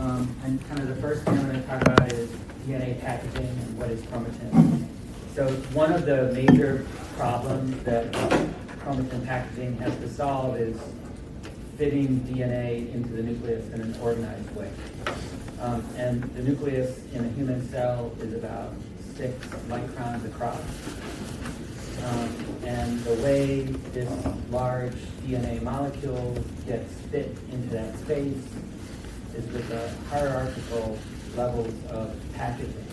And kind of the first thing I'm going to talk about is DNA packaging and what is chromatin. So one of the major problems that chromatin packaging has to solve is fitting DNA into the nucleus in an organized way. And the nucleus in a human cell is about 6 microns across. And the way this large DNA molecule gets fit into that space is with the hierarchical levels of packaging.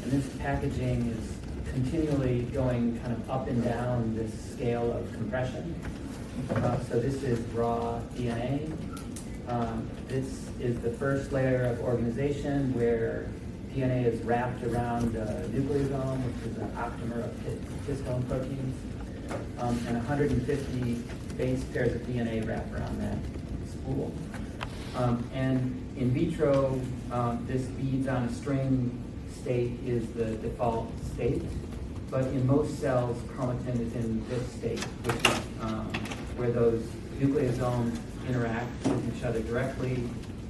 And this packaging is continually going kind of up and down this scale of compression. So this is raw DNA. This is the first layer of organization where DNA is wrapped around a nucleosome, which is an octamer of histone proteins, and 150 base pairs of DNA wrap around that spool. And in vitro, this beads on a string state is the default state, but in most cells, chromatin is in this state, which is where those nucleosomes interact with each other directly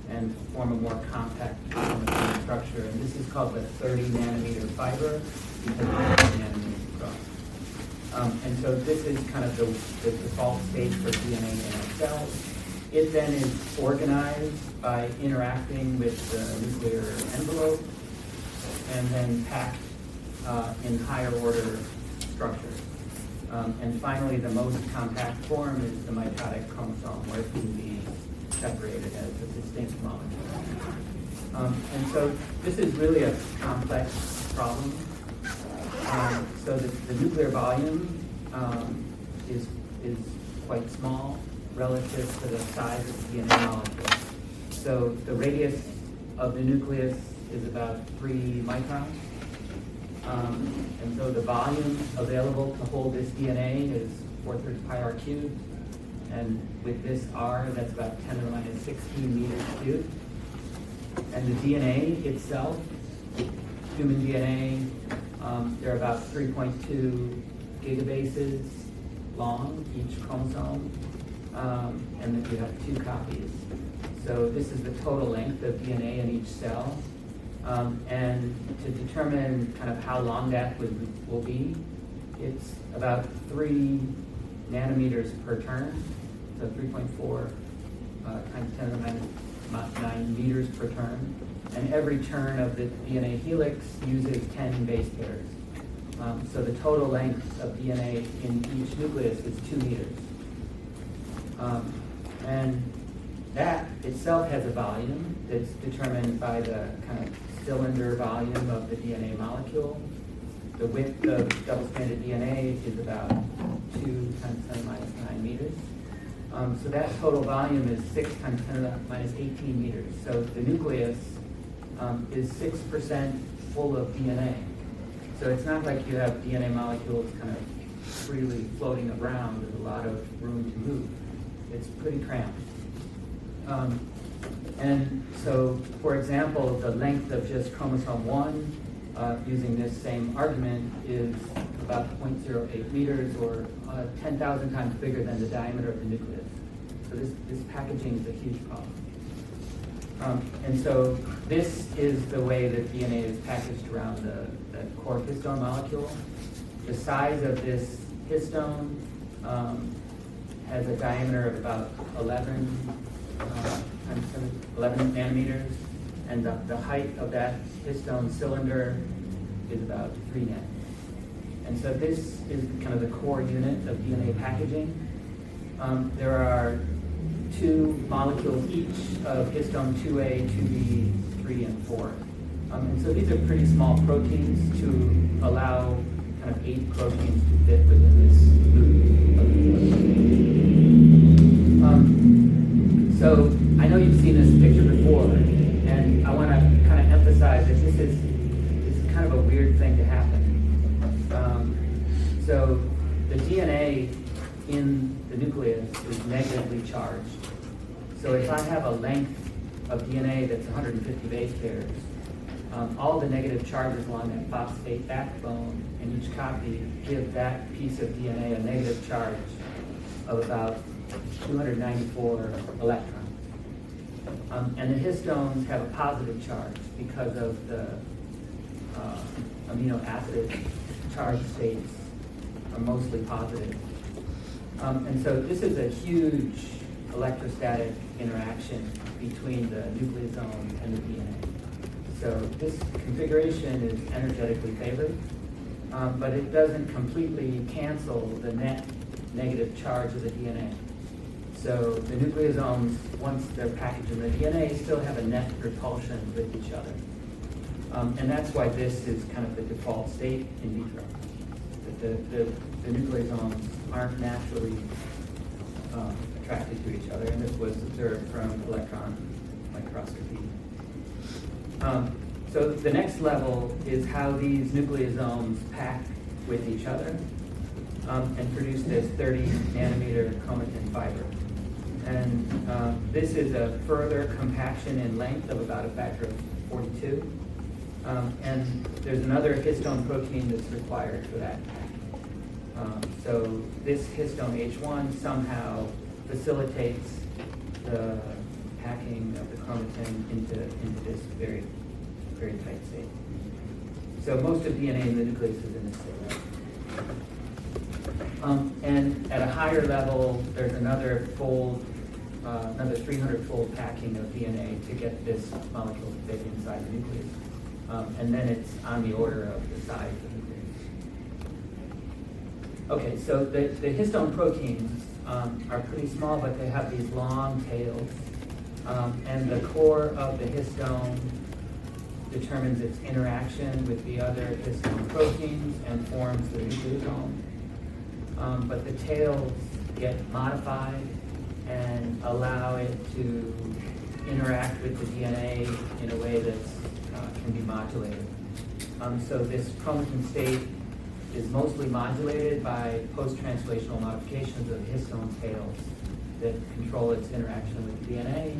and form a more compact chromatin structure. And this is called the 30 nanometer fiber because it's 30 nanometers across. And so this is kind of the default state for DNA in our cells. It then is organized by interacting with the nuclear envelope and then packed in higher order structures. And finally, the most compact form is the mitotic chromosome, where it can be separated as a distinct molecule. And so this is really a complex problem. So the nuclear volume is quite small relative to the size of the DNA molecule. So the radius of the nucleus is about 3 microns. And so the volume available to hold this DNA is 4/3 pi r cubed. And with this R, that's about 10 to the minus 16 meters cubed. And the DNA itself, human DNA, they're about 3.2 gigabases long, each chromosome, and then you have 2 copies. So this is the total length of DNA in each cell. And to determine kind of how long that will be, it's about 3 nanometers per turn, so 3.4 times 10 to the minus 9 meters per turn. And every turn of the DNA helix uses 10 base pairs. So the total length of DNA in each nucleus is 2 meters. And that itself has a volume that's determined by the kind of cylinder volume of the DNA molecule. The width of double-stranded DNA is about 2 times 10 to the minus 9 meters. So that total volume is 6 times 10 to the minus 18 meters. So the nucleus is 6% full of DNA. So it's not like you have DNA molecules kind of freely floating around with a lot of room to move. It's pretty cramped. And so, for example, the length of just chromosome 1, using this same argument, is about 0.08 meters, or 10,000 times bigger than the diameter of the nucleus. So this packaging is a huge problem. And so this is the way that DNA is packaged around the core histone molecule. The size of this histone has a diameter of about 11 nanometers, and the height of that histone cylinder is about 3 nanometers. And so this is kind of the core unit of DNA packaging. There are 2 molecules each of histone 2A, 2B, 3, and 4. And so these are pretty small proteins to allow kind of 8 proteins to fit within this loop of DNA. So I know you've seen this picture before, and I want to kind of emphasize that this is kind of a weird thing to happen. So the DNA in the nucleus is negatively charged. So if I have a length of DNA that's 150 base pairs, all the negative charges along that phosphate backbone in each copy give that piece of DNA a negative charge of about 294 electrons. And the histones have a positive charge because of the amino acid charge states are mostly positive. And so this is a huge electrostatic interaction between the nucleosome and the DNA. So this configuration is energetically favored, but it doesn't completely cancel the net negative charge of the DNA. So the nucleosomes, once they're packaged in the DNA, still have a net repulsion with each other. And that's why this is kind of the default state in vitro. The nucleosomes aren't naturally attracted to each other, and this was observed from electron microscopy. So the next level is how these nucleosomes pack with each other and produce this 30 nanometer chromatin fiber. And this is a further compaction in length of about a factor of 42. And there's another histone protein that's required for that packing. So this histone H1 somehow facilitates the packing of the chromatin into this very, very tight state. So most of DNA in the nucleus is in this state. And at a higher level, there's another 300-fold packing of DNA to get this molecule to fit inside the nucleus. And then it's on the order of the size of the nucleus. Okay, so the histone proteins are pretty small, but they have these long tails. And the core of the histone determines its interaction with the other histone proteins and forms the nucleosome. But the tails get modified and allow it to interact with the DNA in a way that can be modulated. So this chromatin state is mostly modulated by post-translational modifications of histone tails that control its interaction with the DNA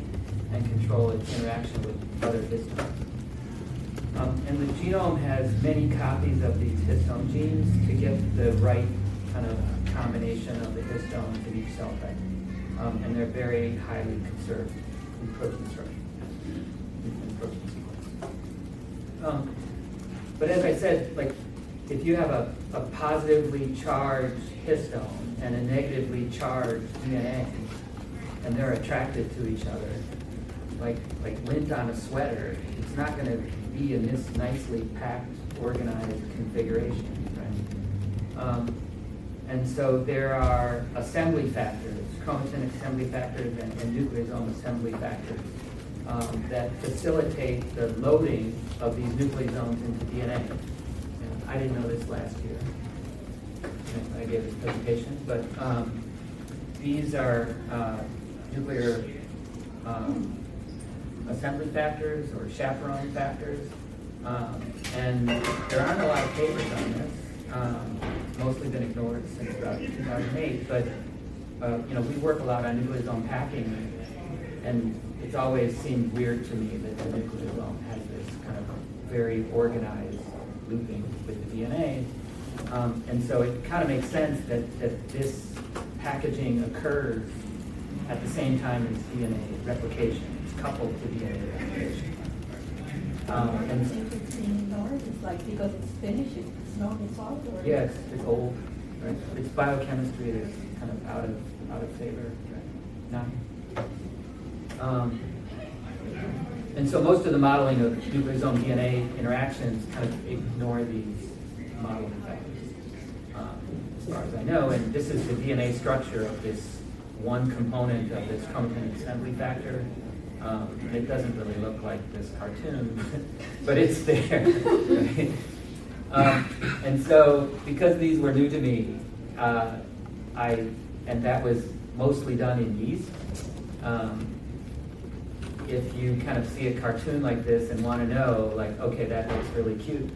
and control its interaction with other histones. And the genome has many copies of these histone genes to get the right kind of combination of the histones in each cell type. And they're very highly conserved in protein structure, in protein sequence. But as I said, like if you have a positively charged histone and a negatively charged DNA, and they're attracted to each other, like lint on a sweater, it's not going to be in this nicely packed, organized configuration, right? And so there are assembly factors, chromatin assembly factors and nucleosome assembly factors that facilitate the loading of these nucleosomes into DNA. And I didn't know this last year. I gave this presentation, but these are nuclear assembly factors or chaperone factors, and there aren't a lot of papers on this. Mostly been ignored since about 2008, but we work a lot on nucleosome packing, and it's always seemed weird to me that the nucleosome has this kind of very organized looping with the DNA. And so it kind of makes sense that this packaging occurs at the same time as DNA replication. It's coupled to DNA replication. And if it's ignored, it's like because it's finished, it's not resolved, or yeah, it's old, right? It's biochemistry that's kind of out of favor right now. And so most of the modeling of nucleosome DNA interactions kind of ignore these modeling factors, as far as I know. And this is the DNA structure of this one component of this chromatin assembly factor. It doesn't really look like this cartoon, but it's there. Right? And so, because these were new to me, and that was mostly done in yeast. If you kind of see a cartoon like this and want to know, like, okay, that looks really cute.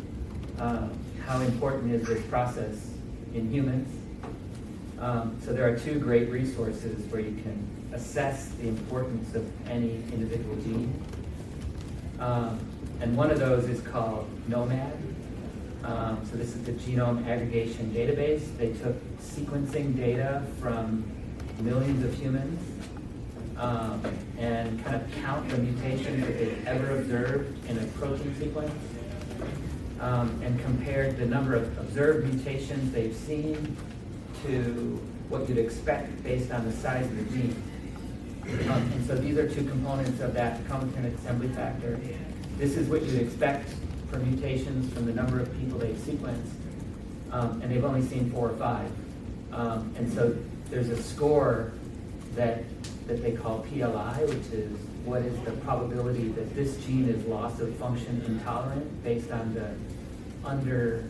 How important is this process in humans? So there are two great resources where you can assess the importance of any individual gene. And one of those is called GNOMAD. So this is the Genome Aggregation Database. They took sequencing data from millions of humans and kind of count the mutations that they've ever observed in a protein sequence, and compared the number of observed mutations they've seen to what you'd expect based on the size of the gene. And so these are two components of that chromatin assembly factor. This is what you'd expect for mutations from the number of people they've sequenced, and they've only seen 4 or 5. And so there's a score that they call PLI, which is what is the probability that this gene is loss of function intolerant based on the under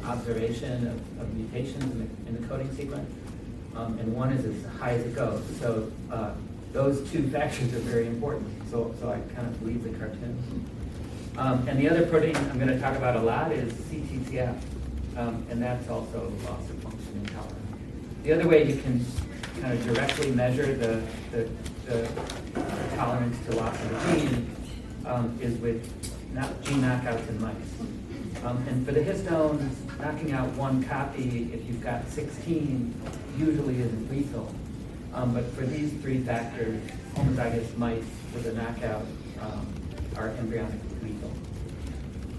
observation of mutations in the coding sequence. And 1 is as high as it goes. So those 2 factors are very important. So I kind of leave the cartoon. And the other protein I'm going to talk about a lot is CTCF, and that's also loss of function intolerant. The other way you can kind of directly measure the tolerance to loss of a gene is with gene knockouts in mice. And for the histones, knocking out 1 copy if you've got 16 usually isn't lethal. But for these 3 factors, homozygous mice with a knockout are embryonically lethal.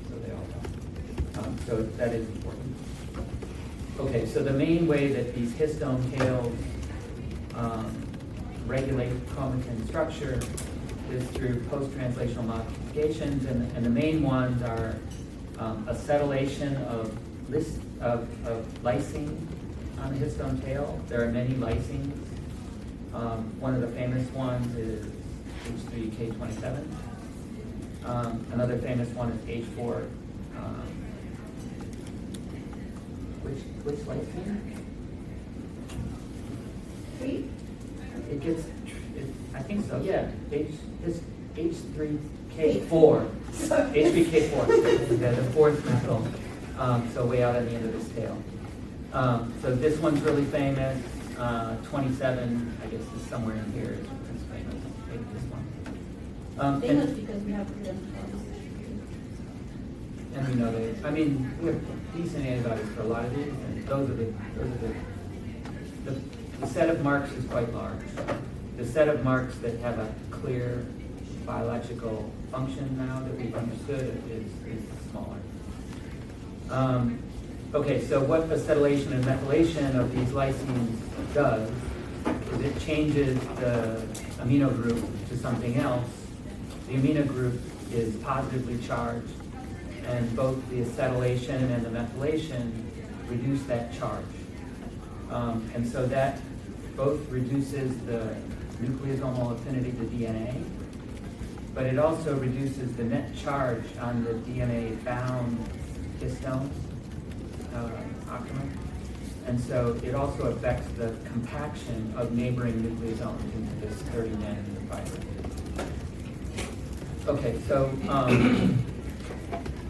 So they all die. So that is important. Okay, so the main way that these histone tails regulate chromatin structure is through post-translational modifications, and the main ones are acetylation of lysine on the histone tail. There are many lysines. One of the famous ones is H3K27. Another famous one is H4. Which lysine? I think so, yeah. H3K4. H3K4. Yeah, the 4th methyl. So way out at the end of this tail. So this one's really famous. 27, I guess, is somewhere in here. It's famous. Take this one. Famous because we have them. And we know that. I mean, we have decent antibodies for a lot of these, and those are the set of marks is quite large. The set of marks that have a clear biological function now that we've understood is smaller. Okay, so what acetylation and methylation of these lysines does is it changes the amino group to something else. The amino group is positively charged, and both the acetylation and the methylation reduce that charge. And so that both reduces the nucleosomal affinity to DNA, but it also reduces the net charge on the DNA-bound histone octamer. And so it also affects the compaction of neighboring nucleosomes into this 30 nanometer fiber. Okay, so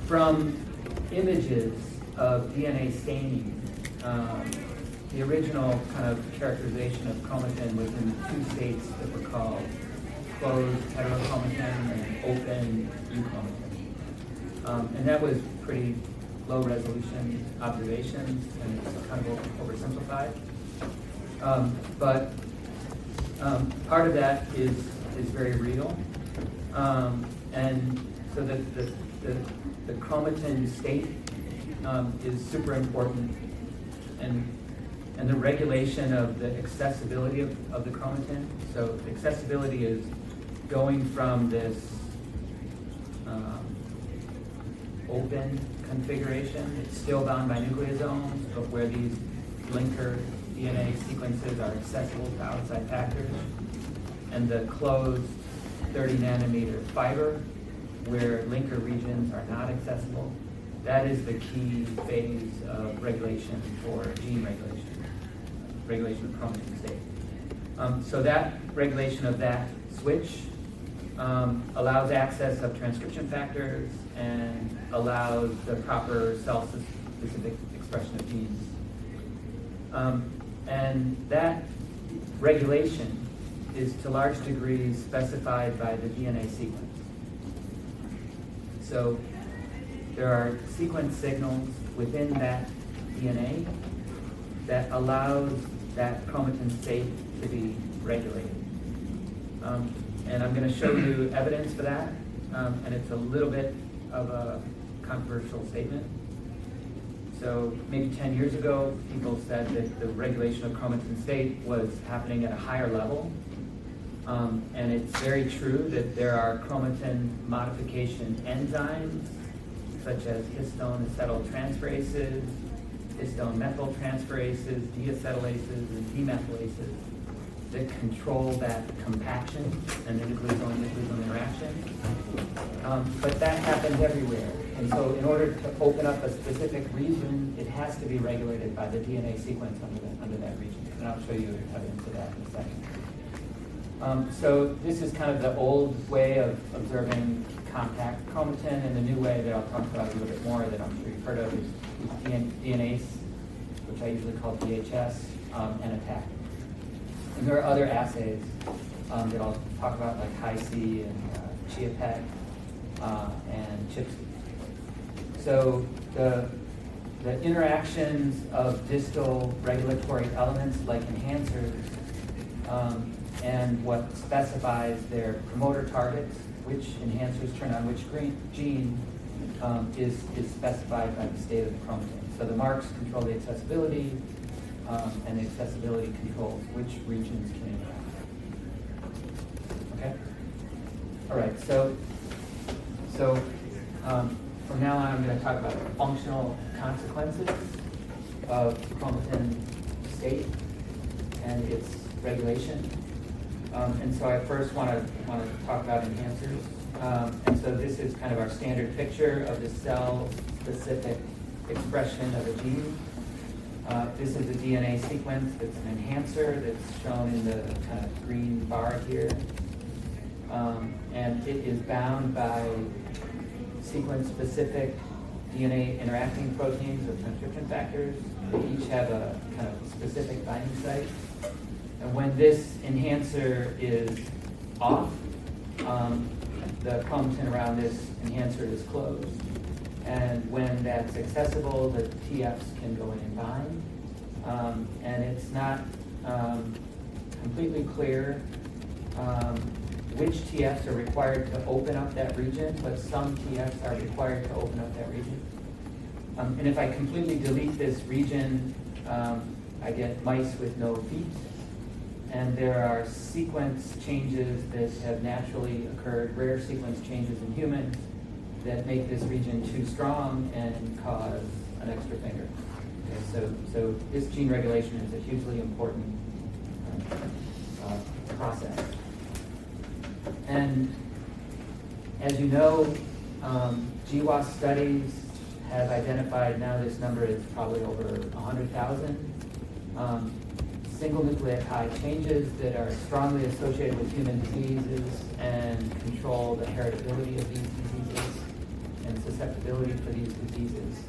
from images of DNA staining, the original kind of characterization of chromatin was in 2 states that were called closed heterochromatin and open euchromatin. And that was pretty low resolution observations, and it's kind of oversimplified. But part of that is very real. And so the chromatin state is super important, and the regulation of the accessibility of the chromatin. So accessibility is going from this open configuration. It's still bound by nucleosomes, but where these linker DNA sequences are accessible to outside factors, and the closed 30 nanometer fiber, where linker regions are not accessible. That is the key phase of regulation for gene regulation of chromatin state. So that regulation of that switch allows access of transcription factors and allows the proper cell-specific expression of genes. And that regulation is to large degrees specified by the DNA sequence. So there are sequence signals within that DNA that allows that chromatin state to be regulated. And I'm going to show you evidence for that, and it's a little bit of a controversial statement. So maybe 10 years ago, people said that the regulation of chromatin state was happening at a higher level. And it's very true that there are chromatin modification enzymes, such as histone acetyltransferases, histone methyltransferases, deacetylases, and demethylases that control that compaction and the nucleosome-nucleosome interaction. But that happens everywhere. And so in order to open up a specific region, it has to be regulated by the DNA sequence under that region. And I'll show you evidence of that in a second. So this is kind of the old way of observing compact chromatin, and the new way that I'll talk about a little bit more that I'm sure you've heard of is DNase, which I usually call DHS, and attack. And there are other assays that I'll talk about, like Hi-C and ChIA-PET and ChIP-C. So the interactions of distal regulatory elements like enhancers and what specifies their promoter targets, which enhancers turn on which gene, is specified by the state of the chromatin. So the marks control the accessibility, and the accessibility controls which regions can interact. Okay? All right, so from now on, I'm going to talk about the functional consequences of chromatin state and its regulation. And so I first want to talk about enhancers. And so this is kind of our standard picture of the cell-specific expression of a gene. This is a DNA sequence that's an enhancer that's shown in the kind of green bar here. And it is bound by sequence-specific DNA interacting proteins or transcription factors. They each have a kind of specific binding site. And when this enhancer is off, the chromatin around this enhancer is closed. And when that's accessible, the TFs can go in and bind. And it's not completely clear which TFs are required to open up that region, but some TFs are required to open up that region. And if I completely delete this region, I get mice with no feet. And there are sequence changes that have naturally occurred, rare sequence changes in humans that make this region too strong and cause an extra finger. Okay, so this gene regulation is a hugely important process. And as you know, GWAS studies have identified, now this number is probably over 100,000, single nucleotide changes that are strongly associated with human diseases and control the heritability of these diseases and susceptibility for these diseases.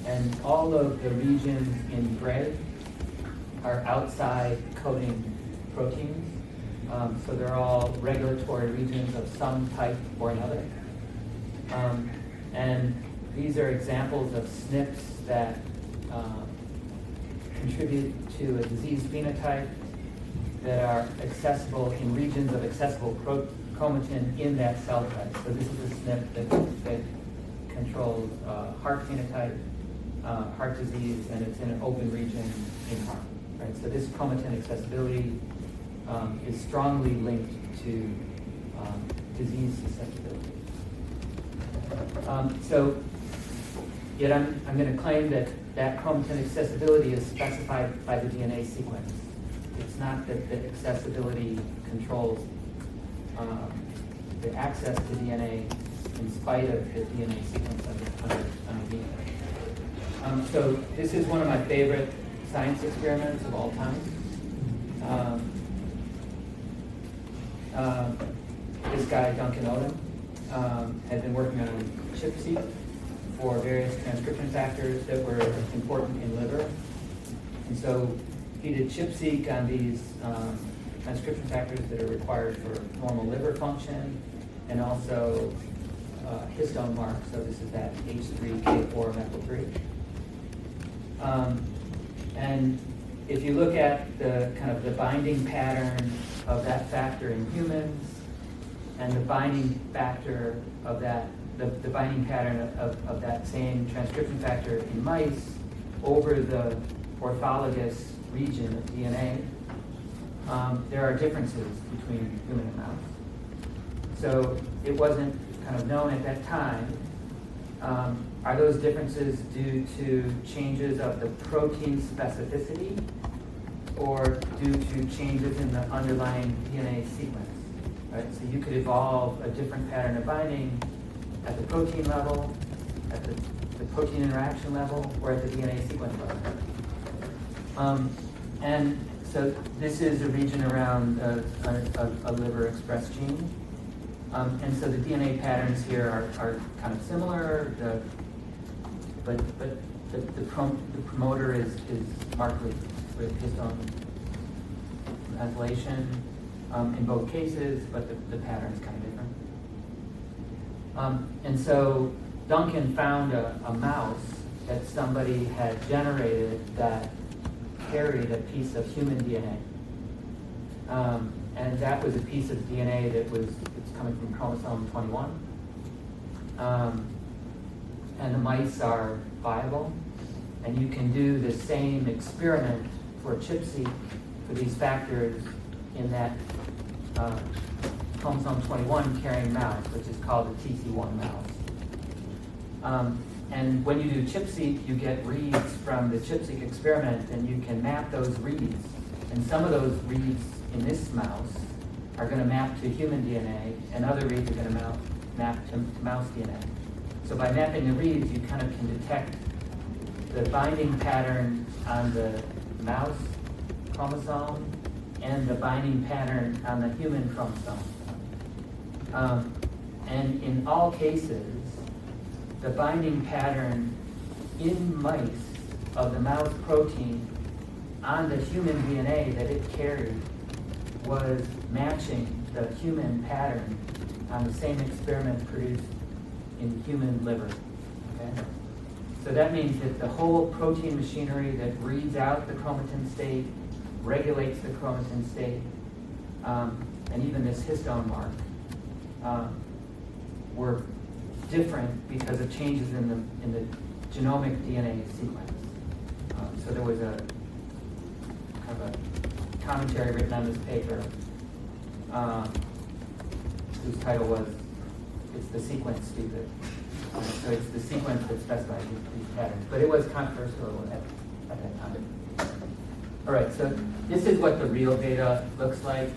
And all of the regions in gray are outside coding proteins. So they're all regulatory regions of some type or another. And these are examples of SNPs that contribute to a disease phenotype that are accessible in regions of accessible chromatin in that cell type. So this is a SNP that controls heart phenotype, heart disease, and it's in an open region in heart. Right? So this chromatin accessibility is strongly linked to disease susceptibility. Yet I'm going to claim that chromatin accessibility is specified by the DNA sequence. It's not that the accessibility controls the access to DNA in spite of the DNA sequence underneath. So this is one of my favorite science experiments of all time. This guy, Duncan Odom, had been working on ChIP-C for various transcription factors that were important in liver. And so he did ChIP-seq on these transcription factors that are required for normal liver function, and also histone marks. So this is that H3K4 methyl 3. And if you look at the kind of the binding pattern of that factor in humans and the binding factor of that, the binding pattern of that same transcription factor in mice over the orthologous region of DNA, there are differences between human and mouse. So it wasn't kind of known at that time. Are those differences due to changes of the protein specificity or due to changes in the underlying DNA sequence? Right? So you could evolve a different pattern of binding at the protein level, at the protein interaction level, or at the DNA sequence level. And so this is a region around a liver-expressed gene. And so the DNA patterns here are kind of similar, but the promoter is markedly with histone methylation in both cases, but the pattern is kind of different. And so Duncan found a mouse that somebody had generated that carried a piece of human DNA. And that was a piece of DNA that it's coming from chromosome 21. And the mice are viable. And you can do the same experiment for ChIP-seq for these factors in that chromosome 21 carrying mouse, which is called a TC1 mouse. And when you do ChIP-seq, you get reads from the ChIP-seq experiment, and you can map those reads. And some of those reads in this mouse are going to map to human DNA, and other reads are going to map to mouse DNA. So by mapping the reads, you kind of can detect the binding pattern on the mouse chromosome and the binding pattern on the human chromosome. And in all cases, the binding pattern in mice of the mouse protein on the human DNA that it carried was matching the human pattern on the same experiment produced in human liver. Okay? So that means that the whole protein machinery that reads out the chromatin state, regulates the chromatin state, and even this histone mark were different because of changes in the genomic DNA sequence. So there was a kind of a commentary written on this paper whose title was "It's the Sequence Stupid." So it's the sequence that specifies these patterns. But it was controversial at that time. All right, so this is what the real data looks like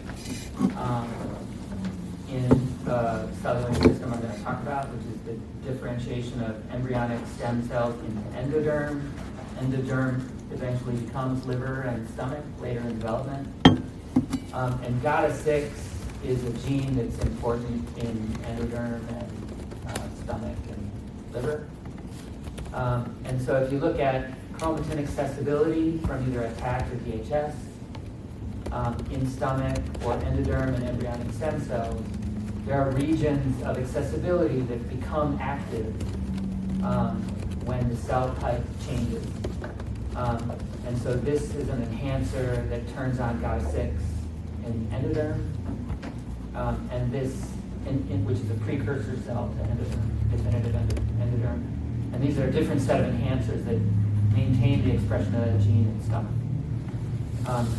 in the cellular system I'm going to talk about, which is the differentiation of embryonic stem cells into endoderm. Endoderm eventually becomes liver and stomach later in development. And GATA6 is a gene that's important in endoderm and stomach and liver. And so if you look at chromatin accessibility from either attack or DHS in stomach or endoderm and embryonic stem cells, there are regions of accessibility that become active when the cell type changes. And so this is an enhancer that turns on GATA6 in endoderm, and this, which is a precursor cell to endoderm, definitive endoderm. And these are a different set of enhancers that maintain the expression of that gene in stomach.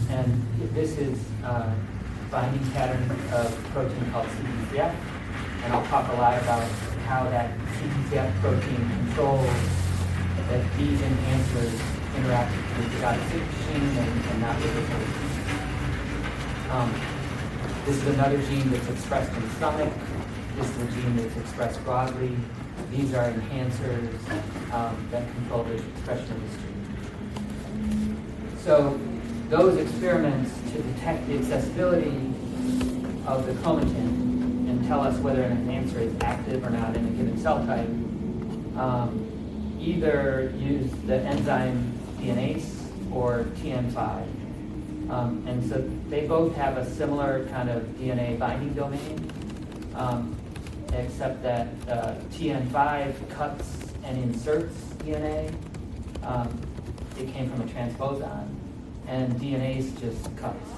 And this is a binding pattern of a protein called CTCF, and I'll talk a lot about how that CTCF protein controls that these enhancers interact with the GATA6 gene and not with the protein. This is another gene that's expressed in the stomach. This is a gene that's expressed broadly. These are enhancers that control the expression of this gene. So those experiments to detect the accessibility of the chromatin and tell us whether an enhancer is active or not in a given cell type either use the enzyme DNase or TN5. And so they both have a similar kind of DNA binding domain, except that TN5 cuts and inserts DNA. It came from a transposon, and DNase just cuts.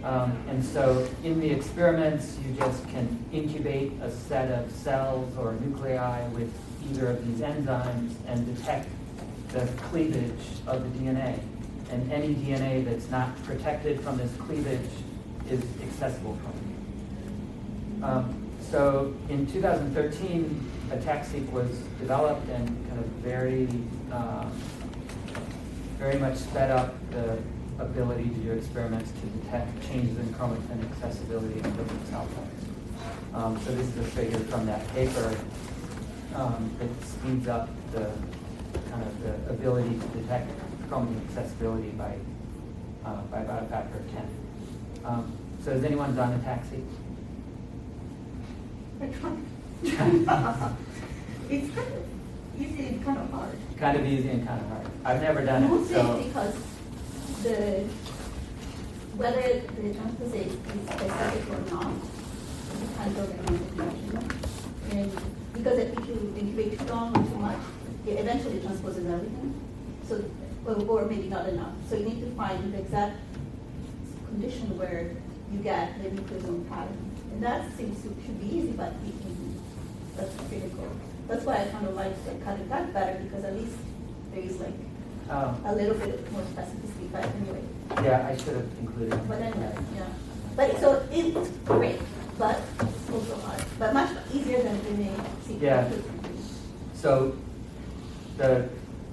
And so in the experiments, you just can incubate a set of cells or nuclei with either of these enzymes and detect the cleavage of the DNA. And any DNA that's not protected from this cleavage is accessible from you. So in 2013, athg was developed and kind of very much sped up the ability to do experiments to detect changes in chromatin accessibility in different cell types. So this is a figure from that paper that speeds up the kind of the ability to detect chromatin accessibility by about a factor of 10. So has anyone done athg? It's kind of easy and kind of hard. Kind of easy and kind of hard. I've never done it, Mostly so. because whether the transposase is specific or not depends on the concentration. And because if you incubate too long or too much, it eventually transposes everything. So, or maybe not enough. So you need to find the exact condition where you get the nucleosome pattern. And that seems to should be easy, but that's critical. That's why I kind of like the cutting back better, because at least there is like a little bit more specificity. But anyway. Yeah, I should have included it. But anyway, yeah. But so it's great, but it's also hard. But much easier than DNA sequence. Yeah. So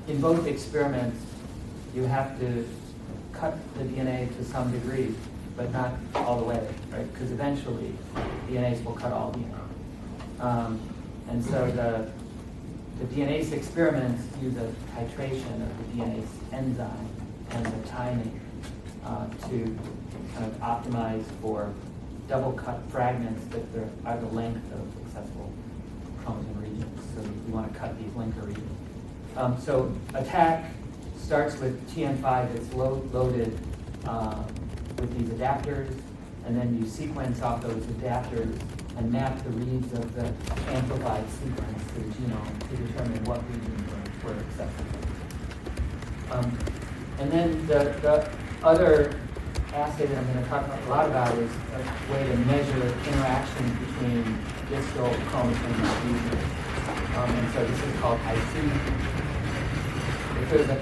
in both experiments, you have to cut the DNA to some degree, but not all the way, right? Because eventually, DNase will cut all DNA. And so the DNase experiments use a titration of the DNase enzyme and the timing to kind of optimize for double cut fragments that are the length of accessible chromatin regions. So we want to cut these linker regions. So athg starts with TN5 that's loaded with these adapters, and then you sequence off those adapters and map the reads of the amplified sequence to the genome to determine what regions were accessible. And then the other assay that I'm going to talk a lot about is a way to measure interactions between distal chromatin regions. And so this is called athg. If there's a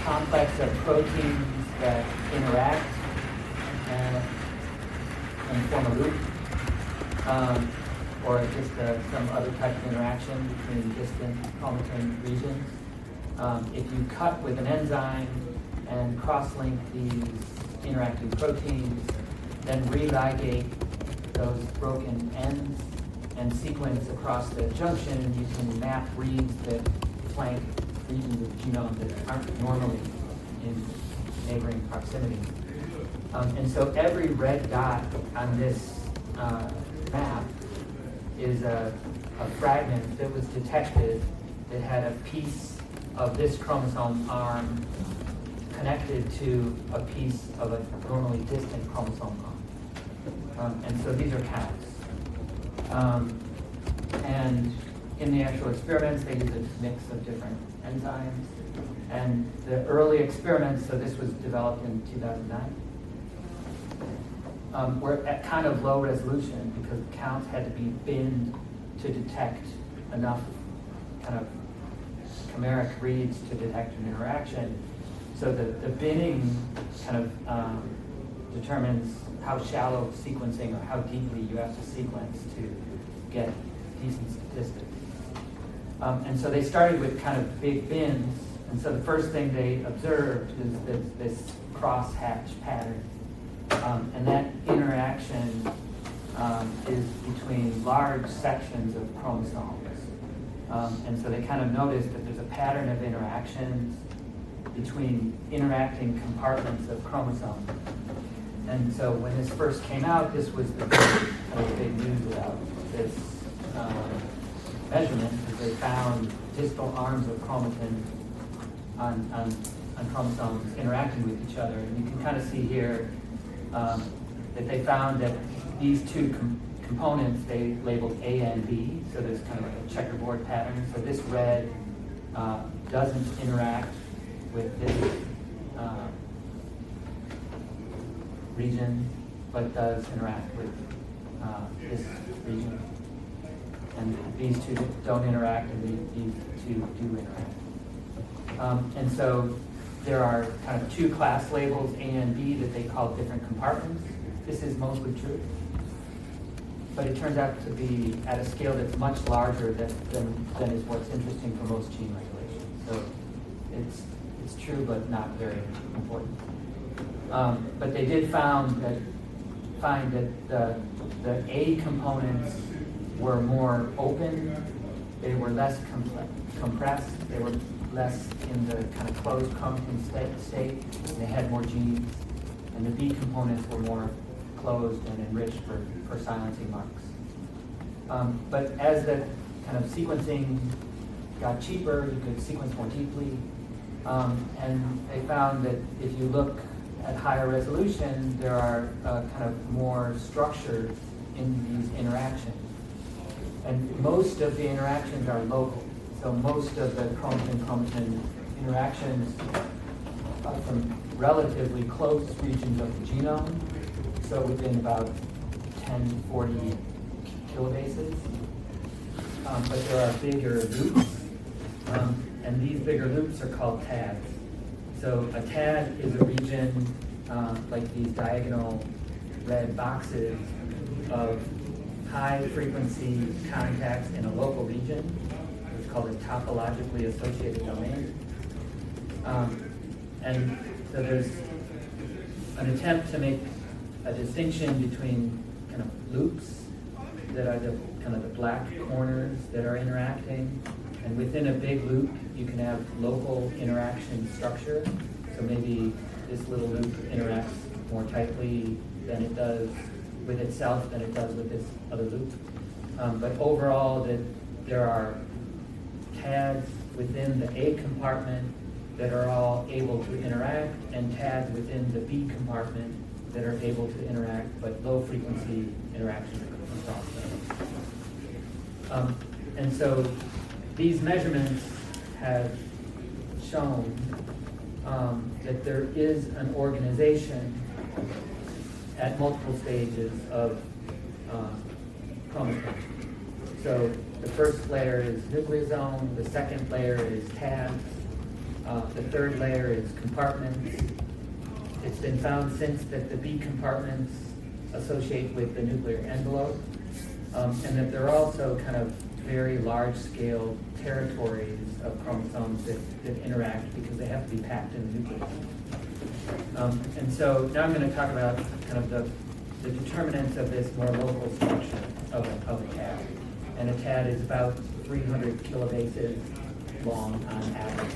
complex of proteins that interact and form a loop, or just some other type of interaction between distant chromatin regions, if you cut with an enzyme and cross-link these interacting proteins, then religate those broken ends and sequence across the junction, you can map reads that flank regions of the genome that aren't normally in neighboring proximity. And so every red dot on this map is a fragment that was detected that had a piece of this chromosome arm connected to a piece of a normally distant chromosome arm. And so these are counts. And in the actual experiments, they use a mix of different enzymes. And the early experiments, so this was developed in 2009, were at kind of low resolution because counts had to be binned to detect enough kind of chimeric reads to detect an interaction. So the binning kind of determines how shallow sequencing or how deeply you have to sequence to get decent statistics. And so they started with kind of big bins. And so the first thing they observed is this crosshatch pattern. And that interaction is between large sections of chromosomes. And so they kind of noticed that there's a pattern of interactions between interacting compartments of chromosomes. And so when this first came out, this was the big news about this measurement, because they found distal arms of chromatin on chromosomes interacting with each other. And you can kind of see here that they found that these two components they labeled A and B, so there's kind of like a checkerboard pattern. So this red doesn't interact with this region, but does interact with this region. And these two don't interact, and these two do interact. And so there are kind of two class labels, A and B, that they call different compartments. This is mostly true. But it turns out to be at a scale that's much larger than is what's interesting for most gene regulation. So it's true, but not very important. But they did find that the A components were more open, they were less compressed, they were less in the kind of closed chromatin state, and they had more genes. And the B components were more closed and enriched for silencing marks. But as the kind of sequencing got cheaper, you could sequence more deeply. And they found that if you look at higher resolution, there are kind of more structures in these interactions. And most of the interactions are local. So most of the chromatin-chromatin interactions are from relatively close regions of the genome, so within about 10, 40 kilobases. But there are bigger loops, and these bigger loops are called tags. So a tag is a region like these diagonal red boxes of high frequency contacts in a local region. It's called a topologically associated domain. And so there's an attempt to make a distinction between kind of loops that are the kind of the black corners that are interacting, and within a big loop you can have local interaction structure. So maybe this little loop interacts more tightly than it does with itself than it does with this other loop. But overall, there are tags within the A compartment that are all able to interact, and tags within the B compartment that are able to interact, but low frequency interactions across them. And so these measurements have shown that there is an organization at multiple stages of chromatin. So the first layer is nucleosome, the second layer is tags, the third layer is compartments. It's been found since that the B compartments associate with the nuclear envelope, and that there are also kind of very large-scale territories of chromosomes that interact because they have to be packed in the nucleus. And so now I'm going to talk about kind of the determinants of this more local structure of a TAD. And a TAD is about 300 kilobases long on average.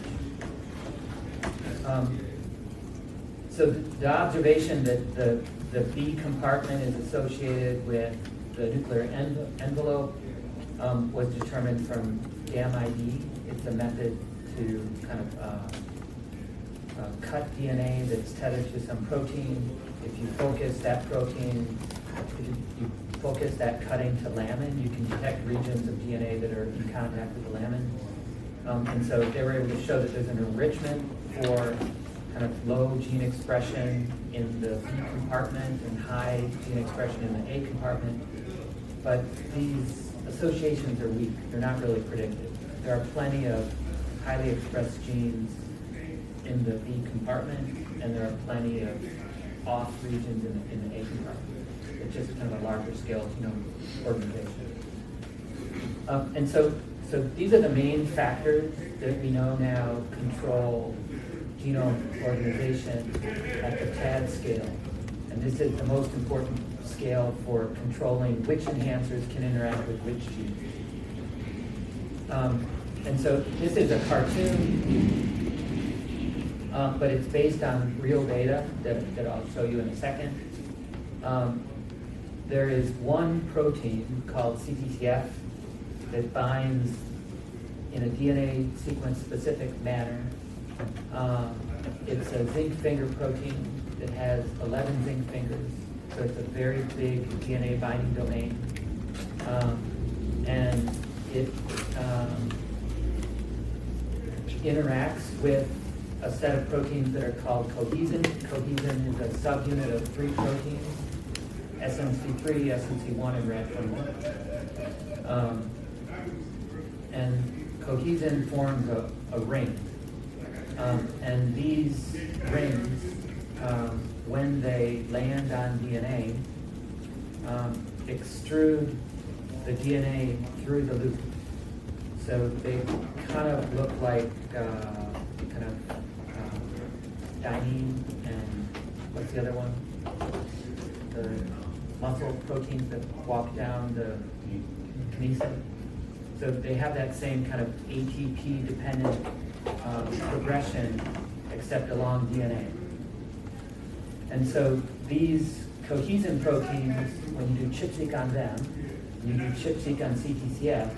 So the observation that the B compartment is associated with the nuclear envelope was determined from GAMID. It's a method to kind of cut DNA that's tethered to some protein. If you focus that protein, if you focus that cutting to lamin, you can detect regions of DNA that are in contact with the lamin. And so they were able to show that there's an enrichment for kind of low gene expression in the B compartment and high gene expression in the A compartment. But these associations are weak. They're not really predictive. There are plenty of highly expressed genes in the B compartment, and there are plenty of off regions in the A compartment. It's just kind of a larger scale genome organization. And so these are the main factors that we know now control genome organization at the TAD scale. And this is the most important scale for controlling which enhancers can interact with which genes. And so this is a cartoon, but it's based on real data that I'll show you in a second. There is one protein called CTCF that binds in a DNA sequence specific manner. It's a zinc finger protein that has 11 zinc fingers, so it's a very big DNA binding domain. And it interacts with a set of proteins that are called cohesin. Cohesin is a subunit of 3 proteins SMC3, SMC1, and RAD21. And cohesin forms a ring. And these rings, when they land on DNA, extrude the DNA through the loop. So they kind of look like dynein and what's the other one? The muscle proteins that walk down the kinesin. So they have that same kind of ATP-dependent progression, except along DNA. And so these cohesin proteins, when you do ChIP-seq on them, you do ChIP-seq on CTCF,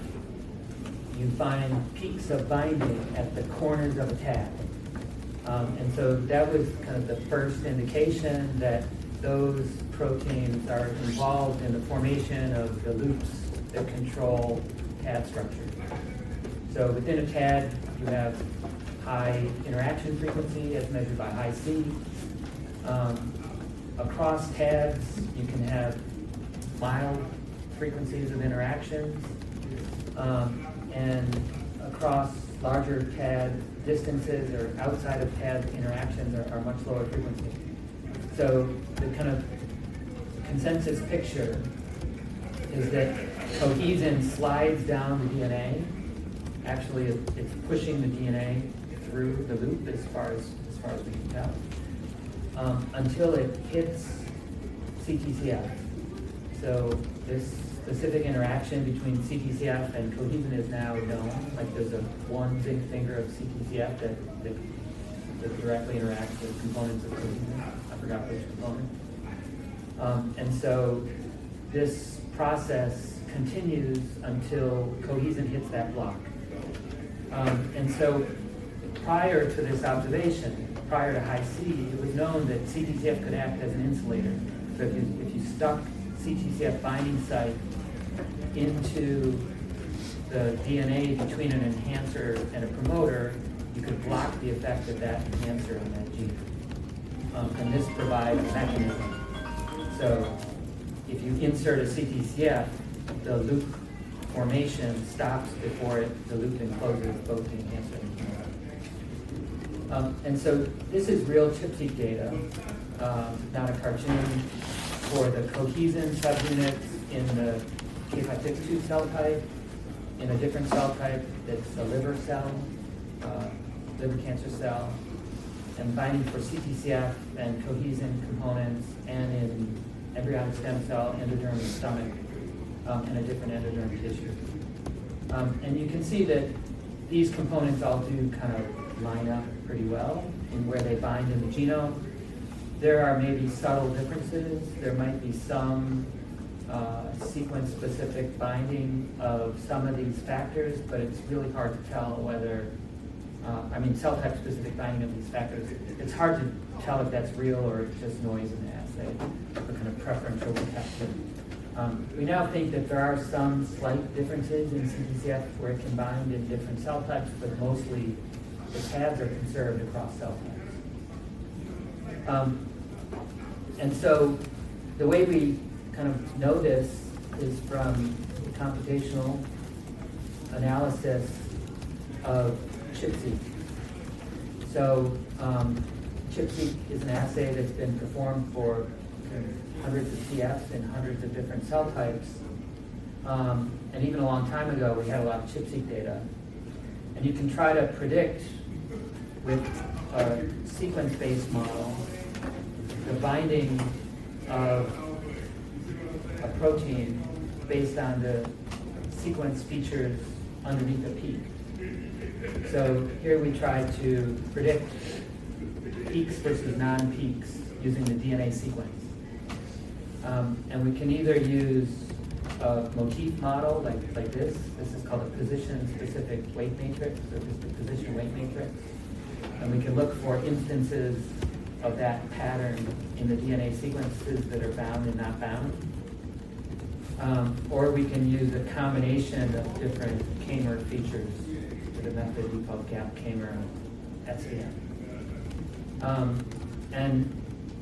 you find peaks of binding at the corners of a tag. And so that was kind of the first indication that those proteins are involved in the formation of the loops that control TAD structure. So within a TAD, you have high interaction frequency as measured by high C. Across TADs, you can have mild frequencies of interactions. And across larger TAD distances or outside of TAD interactions are much lower frequency. So the kind of consensus picture is that cohesin slides down the DNA. Actually, it's pushing the DNA through the loop as far as we can tell, until it hits CTCF. So this specific interaction between CTCF and cohesin is now known. Like there's one big finger of CTCF that directly interacts with components of cohesin. I forgot which component. And so this process continues until cohesin hits that block. And so prior to this observation, prior to high C, it was known that CTCF could act as an insulator. So if you stuck CTCF binding site into the DNA between an enhancer and a promoter, you could block the effect of that enhancer on that gene. And this provides a mechanism. So if you insert a CTCF, the loop formation stops before the loop encloses both the enhancer and the promoter. And so this is real ChIP-seq data, not a cartoon, for the cohesin subunits in the K562 cell type, in a different cell type that's a liver cell, liver cancer cell, and binding for CTCF and cohesin components, and in embryonic stem cell, endoderm, and stomach, and a different endoderm tissue. And you can see that these components all do kind of line up pretty well in where they bind in the genome. There are maybe subtle differences. There might be some sequence-specific binding of some of these factors, but it's really hard to tell whether, cell type-specific binding of these factors. It's hard to tell if that's real or it's just noise in the assay, the kind of preferential detection. We now think that there are some slight differences in CTCF where it can bind in different cell types, but mostly the paths are conserved across cell types. And so the way we kind of know this is from the computational analysis of ChIP-seq. So ChIP-seq is an assay that's been performed for hundreds of TFs in hundreds of different cell types. And even a long time ago, we had a lot of ChIP-seq data. And you can try to predict with a sequence-based model the binding of a protein based on the sequence features underneath a peak. So here we try to predict peaks versus non-peaks using the DNA sequence. And we can either use a motif model like this. This is called a position-specific weight matrix, or just a position weight matrix. And we can look for instances of that pattern in the DNA sequences that are bound and not bound. Or we can use a combination of different Kamer features with a method we call gap-Kamer SVM. And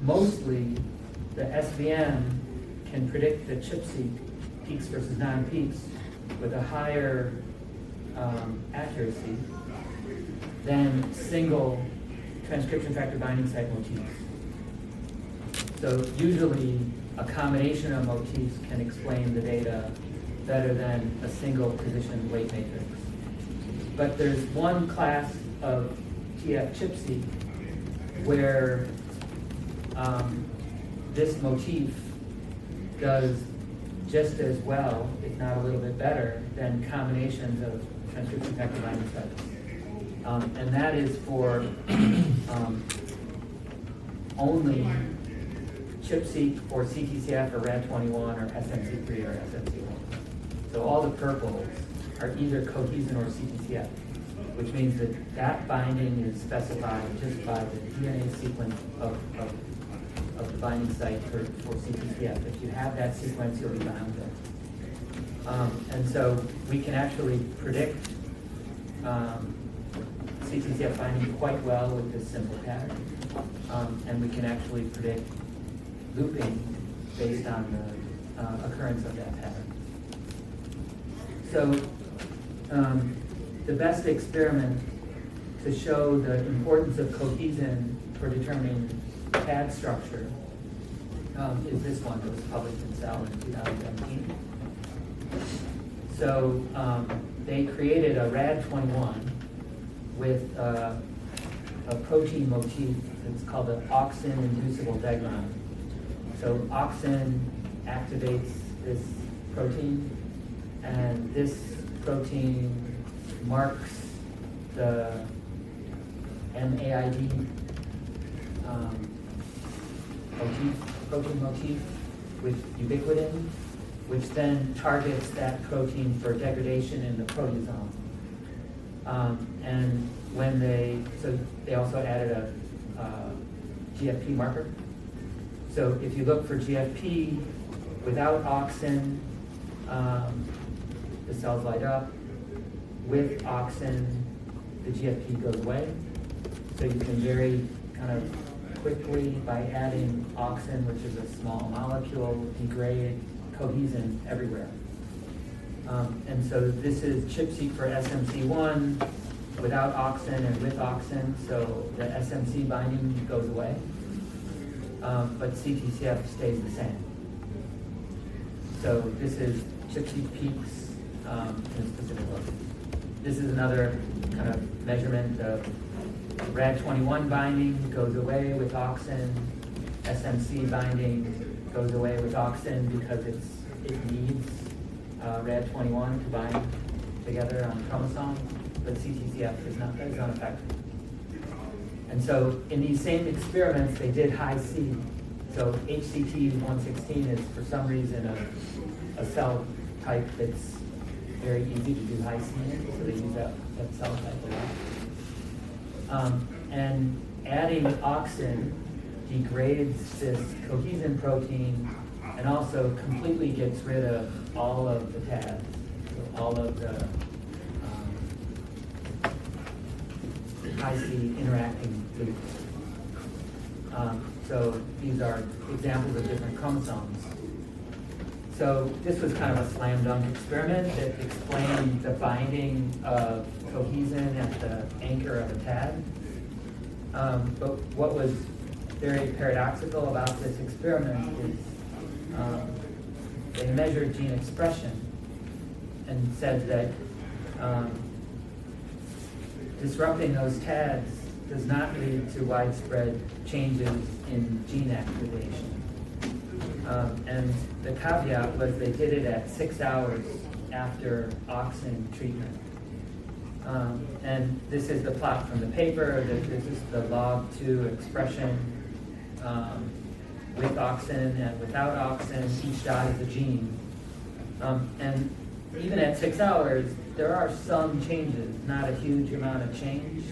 mostly the SVM can predict the ChIP-seq peaks versus non-peaks with a higher accuracy than single transcription factor binding site motifs. So usually a combination of motifs can explain the data better than a single position weight matrix. But there's one class of TF ChIP-seq where this motif does just as well, if not a little bit better, than combinations of transcription factor binding sites. And that is for only ChIP-seq or CTCF or RAD21 or SMC3 or SMC1. So all the purples are either cohesin or CTCF, which means that that binding is specified just by the DNA sequence of the binding site for CTCF. If you have that sequence, you'll be bound there. And so we can actually predict CTCF binding quite well with this simple pattern. And we can actually predict looping based on the occurrence of that pattern. So the best experiment to show the importance of cohesin for determining pad structure is this one that was published in Cell in 2017. So they created a RAD21 with a protein motif that's called an auxin-inducible degron. So auxin activates this protein, and this protein marks the MAID protein motif with ubiquitin, which then targets that protein for degradation in the proteasome. And when they also added a GFP marker. So if you look for GFP without auxin, the cells light up. With auxin, the GFP goes away. So you can very kind of quickly, by adding auxin, which is a small molecule, degrade cohesin everywhere. And so this is ChIP-seq for SMC1 without auxin and with auxin, so the SMC binding goes away, but CTCF stays the same. So this is ChIP-seq peaks in a specific location. This is another kind of measurement of RAD21 binding goes away with auxin, SMC binding goes away with auxin because it needs RAD21 to bind together on chromosomes, but CTCF is unaffected. And so in these same experiments, they did high C. So HCT116 is for some reason a cell type that's very easy to do high C in, so they use that cell type a lot. And adding auxin degrades this cohesin protein and also completely gets rid of all of the tabs, so all of the high C interacting loops. So these are examples of different chromosomes. So this was kind of a slam dunk experiment that explained the binding of cohesin at the anchor of a TAD. But what was very paradoxical about this experiment is they measured gene expression and said that disrupting those TADs does not lead to widespread changes in gene activation. And the caveat was they did it at 6 hours after auxin treatment. And this is the plot from the paper. This is the log2 expression with auxin and without auxin. Each dot is a gene. And even at 6 hours, there are some changes, not a huge amount of change.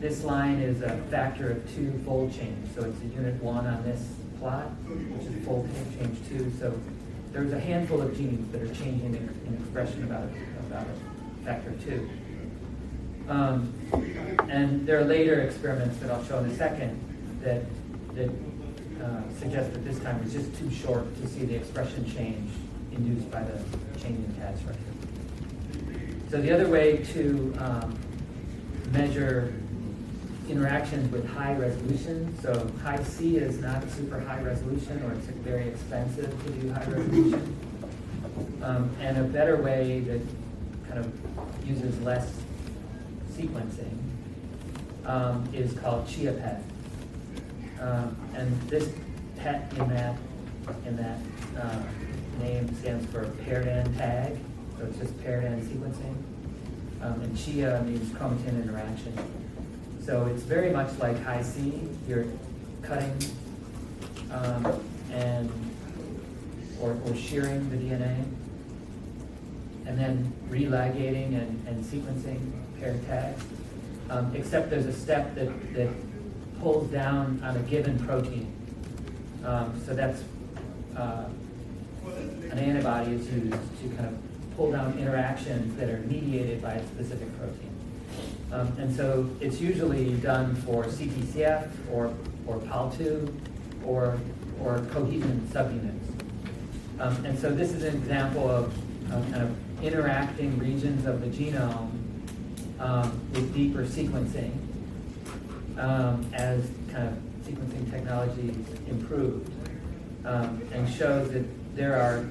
This line is a factor of 2 fold change, so it's a unit 1 on this plot, which is fold change 2. So there's a handful of genes that are changing in expression about a factor of 2. And there are later experiments that I'll show in a second that suggest that this time was just too short to see the expression change induced by the change in TAD structure. So the other way to measure interactions with high resolution, so high C is not super high resolution, or it's very expensive to do high resolution. And a better way that kind of uses less sequencing is called Chia PET. And this PET in that name stands for paired end tag, so it's just paired end sequencing. And Chia means chromatin interaction. So it's very much like high C. You're cutting or shearing the DNA, and then religating and sequencing paired tags. Except there's a step that pulls down on a given protein. So that's an antibody is used to kind of pull down interactions that are mediated by a specific protein. And so it's usually done for CTCF or PAL2 or cohesion subunits. And so this is an example of kind of interacting regions of the genome with deeper sequencing as kind of sequencing technology improved, and shows that there are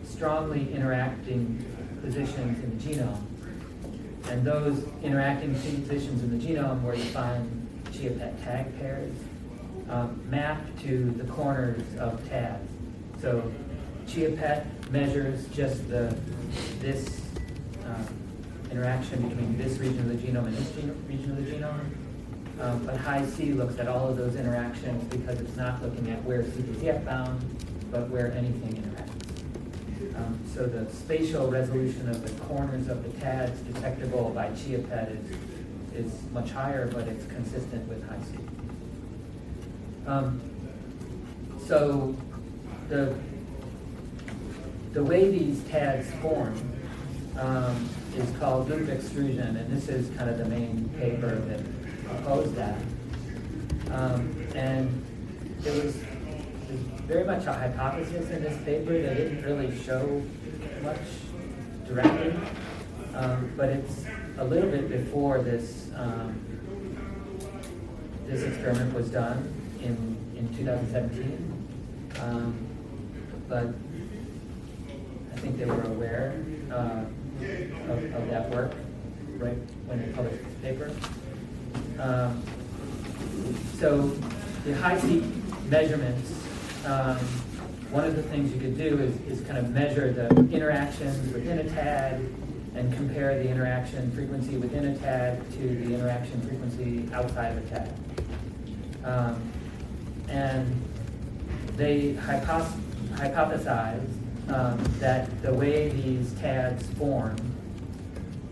strongly interacting positions in the genome. And those interacting positions in the genome where you find Chia PET tag pairs map to the corners of TADs. So Chia PET measures just this interaction between this region of the genome and this region of the genome. But high C looks at all of those interactions because it's not looking at where CTCF bound, but where anything interacts. So the spatial resolution of the corners of the TADs detectable by Chia PET is much higher, but it's consistent with high C. So the way these TADs form is called loop extrusion, and this is kind of the main paper that proposed that. And there was very much a hypothesis in this paper that didn't really show much directly, but it's a little bit before this this experiment was done in 2017. But I think they were aware of that work right when they published this paper. So the high-C measurements, one of the things you could do is kind of measure the interactions within a TAD and compare the interaction frequency within a TAD to the interaction frequency outside of a TAD. And they hypothesized that the way these TADs form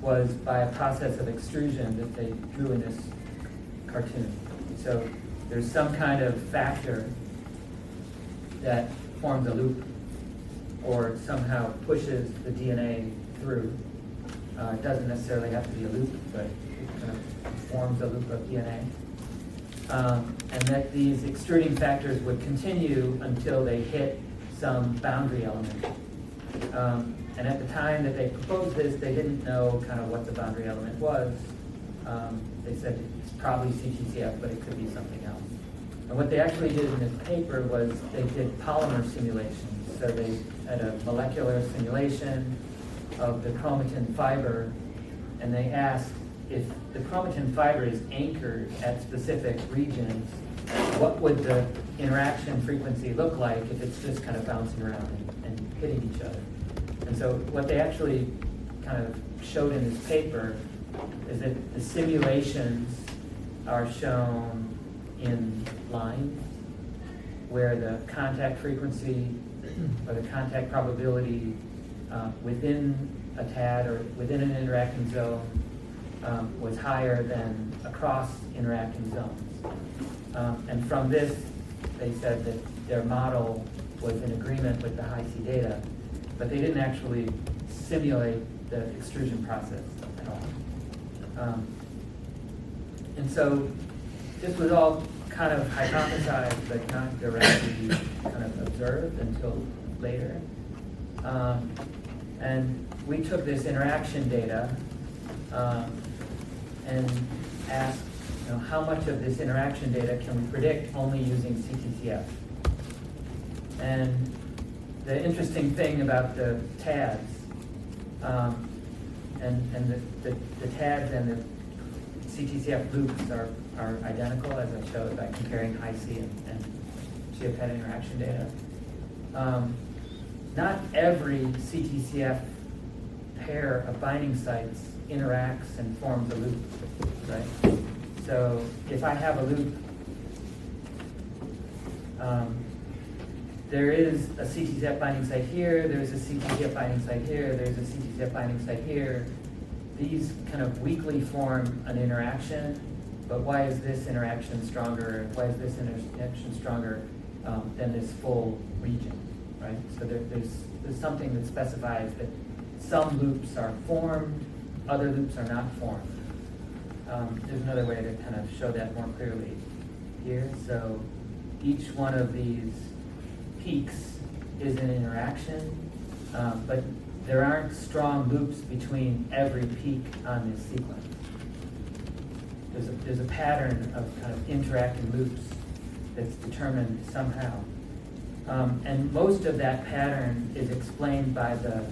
was by a process of extrusion that they drew in this cartoon. So there's some kind of factor that forms a loop or somehow pushes the DNA through. It doesn't necessarily have to be a loop, but it kind of forms a loop of DNA. And that these extruding factors would continue until they hit some boundary element. And at the time that they proposed this, they didn't know kind of what the boundary element was. They said it's probably CTCF, but it could be something else. And what they actually did in this paper was they did polymer simulations. So they had a molecular simulation of the chromatin fiber, and they asked if the chromatin fiber is anchored at specific regions, what would the interaction frequency look like if it's just kind of bouncing around and hitting each other? And so what they actually kind of showed in this paper is that the simulations are shown in lines where the contact frequency or the contact probability within a TAD or within an interacting zone was higher than across interacting zones. And from this, they said that their model was in agreement with the high-C data, but they didn't actually simulate the extrusion process at all. And so this was all kind of hypothesized, but not directly kind of observed until later. And we took this interaction data and asked, how much of this interaction data can we predict only using CTCF? And the interesting thing about the TADs, and the TADs and the CTCF loops are identical, as I showed by comparing high-C and GeoPet interaction data. Not every CTCF pair of binding sites interacts and forms a loop, right? So if I have a loop, there is a CTCF binding site here, there's a CTCF binding site here, there's a CTCF binding site here. These kind of weakly form an interaction, but why is this interaction stronger? Why is this interaction stronger than this full region, right? So there's something that specifies that some loops are formed, other loops are not formed. There's another way to kind of show that more clearly here. So each one of these peaks is an interaction, but there aren't strong loops between every peak on this sequence. There's a pattern of kind of interacting loops that's determined somehow. And most of that pattern is explained by the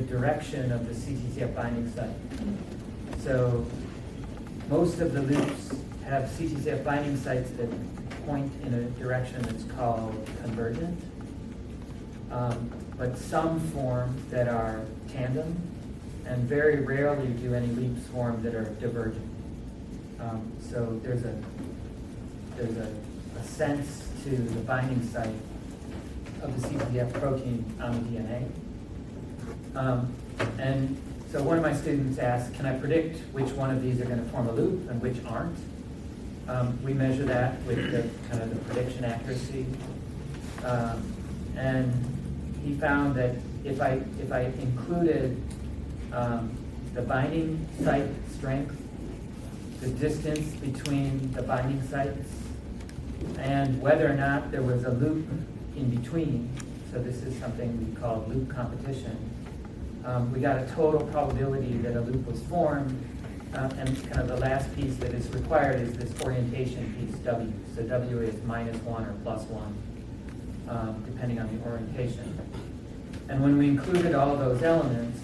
direction of the CTCF binding site. So most of the loops have CTCF binding sites that point in a direction that's called convergent. But some form that are tandem, and very rarely do any loops form that are divergent. So there's a sense to the binding site of the CTCF protein on the DNA. And so one of my students asked, can I predict which one of these are going to form a loop and which aren't? We measure that with the kind of the prediction accuracy. And he found that if I included the binding site strength, the distance between the binding sites, and whether or not there was a loop in between, so this is something we call loop competition, we got a total probability that a loop was formed, and kind of the last piece that is required is this orientation piece, W. So W is -1 or +1, depending on the orientation. And when we included all those elements,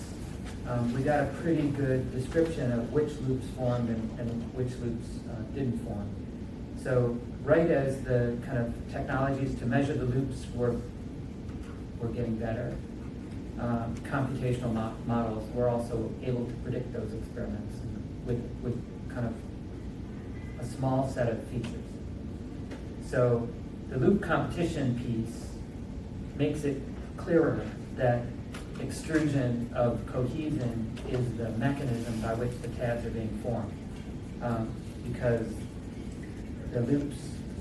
we got a pretty good description of which loops formed and which loops didn't form. So right as the kind of technologies to measure the loops were getting better, computational models were also able to predict those experiments with kind of a small set of features. So the loop competition piece makes it clearer that extrusion of cohesion is the mechanism by which the TADs are being formed, because the loops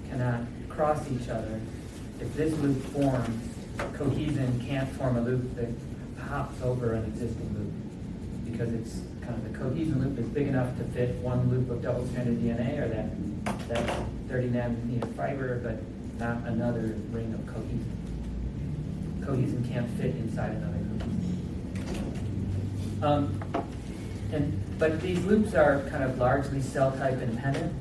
cannot cross each other. If this loop forms, cohesion can't form a loop that hops over an existing loop, because it's kind of the cohesion loop is big enough to fit one loop of double-stranded DNA or that 30 nanometer fiber, but not another ring of cohesion. Cohesion can't fit inside another loop. But these loops are kind of largely cell type independent.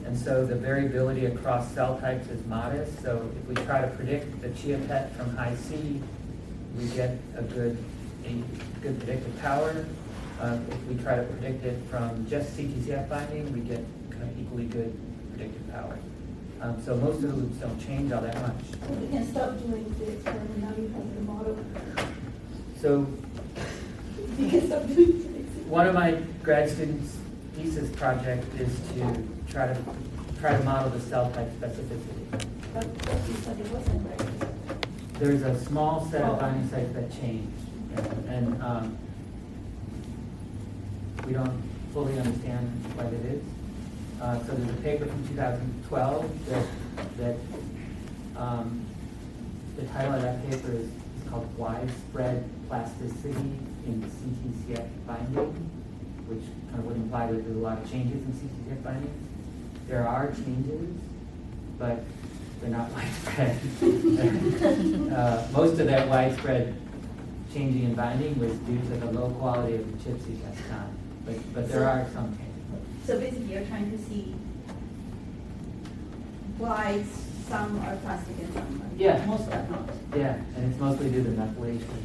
And so the variability across cell types is modest. So if we try to predict the GeoPet from high-C, we get a good predictive power. If we try to predict it from just CTCF binding, we get kind of equally good predictive power. So most of the loops don't change all that much. Well, you can stop doing the experiment now you have the model. So You can stop doing it. one of my grad students' thesis project is to try to model the cell type specificity. But you said it wasn't right. There's a small set of binding sites that change, and we don't fully understand why that is. So there's a paper from 2012 that the title of that paper is called Widespread Plasticity in CTCF Binding. which kind of would imply that there's a lot of changes in CTCF binding. There are changes, but they're not widespread. Most of that widespread changing in binding was due to the low quality of the chips you test on. But there are some changes. So basically, you're trying to see why some are plastic and some are Yeah. most are not. Yeah, and it's mostly due to methylation.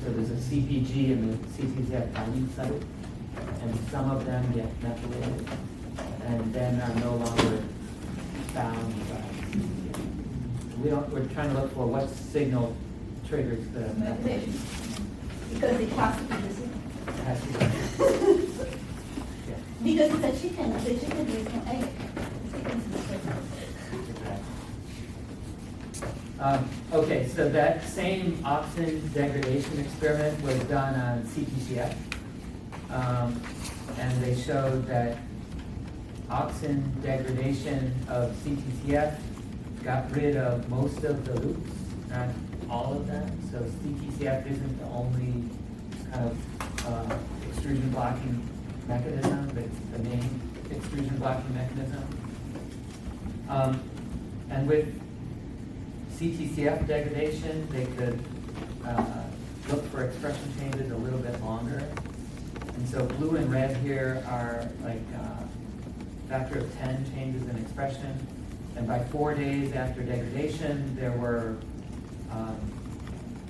So there's a CPG in the CTCF binding site, and some of them get methylated and then are no longer bound by CTCF. We're trying to look for what signal triggers the Methylation. Because it has to be the same. It has to be. Yeah, Because it's a chicken, the chicken is no egg. The chicken is the chicken. exactly. Okay, so that same opsin degradation experiment was done on CTCF. And they showed that opsin degradation of CTCF got rid of most of the loops, not all of them. So CTCF isn't the only kind of extrusion blocking mechanism, but it's the main extrusion blocking mechanism. And with CTCF degradation, they could look for expression changes a little bit longer. And so blue and red here are like factor of 10 changes in expression. And by 4 days after degradation, there were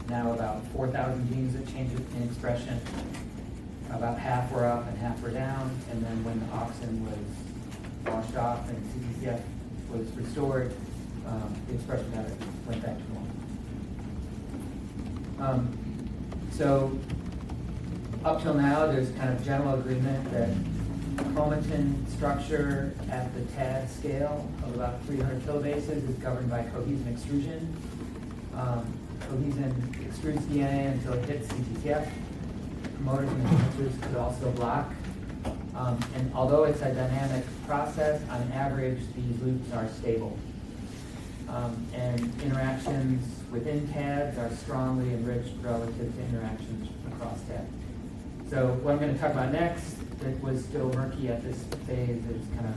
now about 4,000 genes that changed in expression. About half were up and half were down. And then when the auxin was washed off and CTCF was restored, the expression pattern went back to normal. So up till now, there's kind of general agreement that chromatin structure at the TAD scale of about 300 kilobases is governed by cohesin extrusion. Cohesin extrudes DNA until it hits CTCF. Promoters and inhibitors could also block. And although it's a dynamic process, on average, these loops are stable. And interactions within TADs are strongly enriched relative to interactions across TAD. So what I'm going to talk about next, that was still murky at this phase, is kind of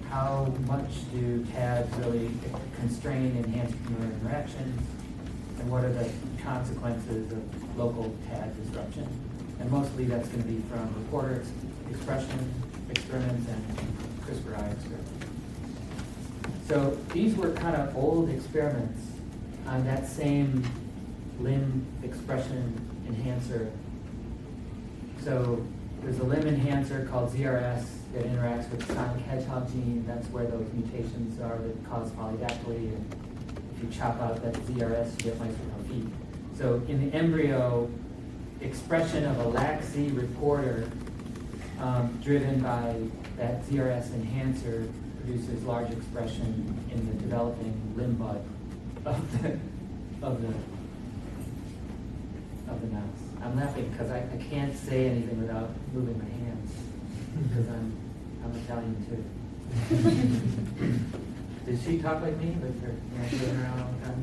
how much do TADs really constrain enhanced promoter interactions, and what are the consequences of local TAD disruption. And mostly that's going to be from reporter expression experiments and CRISPR-I experiments. So these were kind of old experiments on that same limb expression enhancer. So there's a limb enhancer called ZRS that interacts with the sonic hedgehog gene. That's where those mutations are that cause polydactyly. And if you chop out that ZRS, you get mice with no feet. So in the embryo, expression of a LAC-Z reporter driven by that ZRS enhancer produces large expression in the developing limb bud of the mouse. I'm laughing because I can't say anything without moving my hands because I'm Italian too. Does she talk like me with her hands moving around all the time?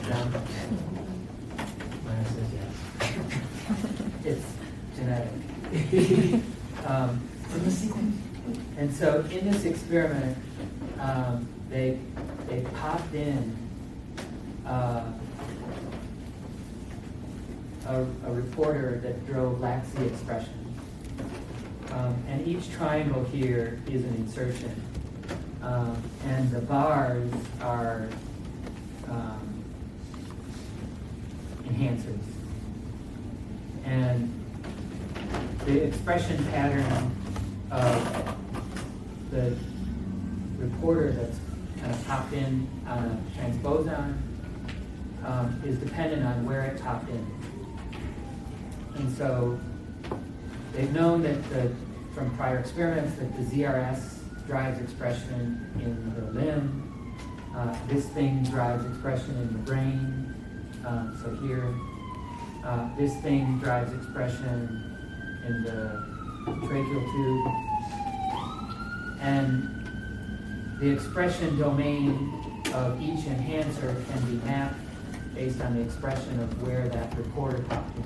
No. Maya says yes. It's genetic. And so in this experiment, they popped in a reporter that drove LAC-Z expression. And each triangle here is an insertion. And the bars are enhancers. And the expression pattern of the reporter that's kind of popped in on a transposon is dependent on where it popped in. And so they've known that from prior experiments that the ZRS drives expression in the limb. This thing drives expression in the brain. So here, this thing drives expression in the tracheal tube. And the expression domain of each enhancer can be mapped based on the expression of where that reporter popped in.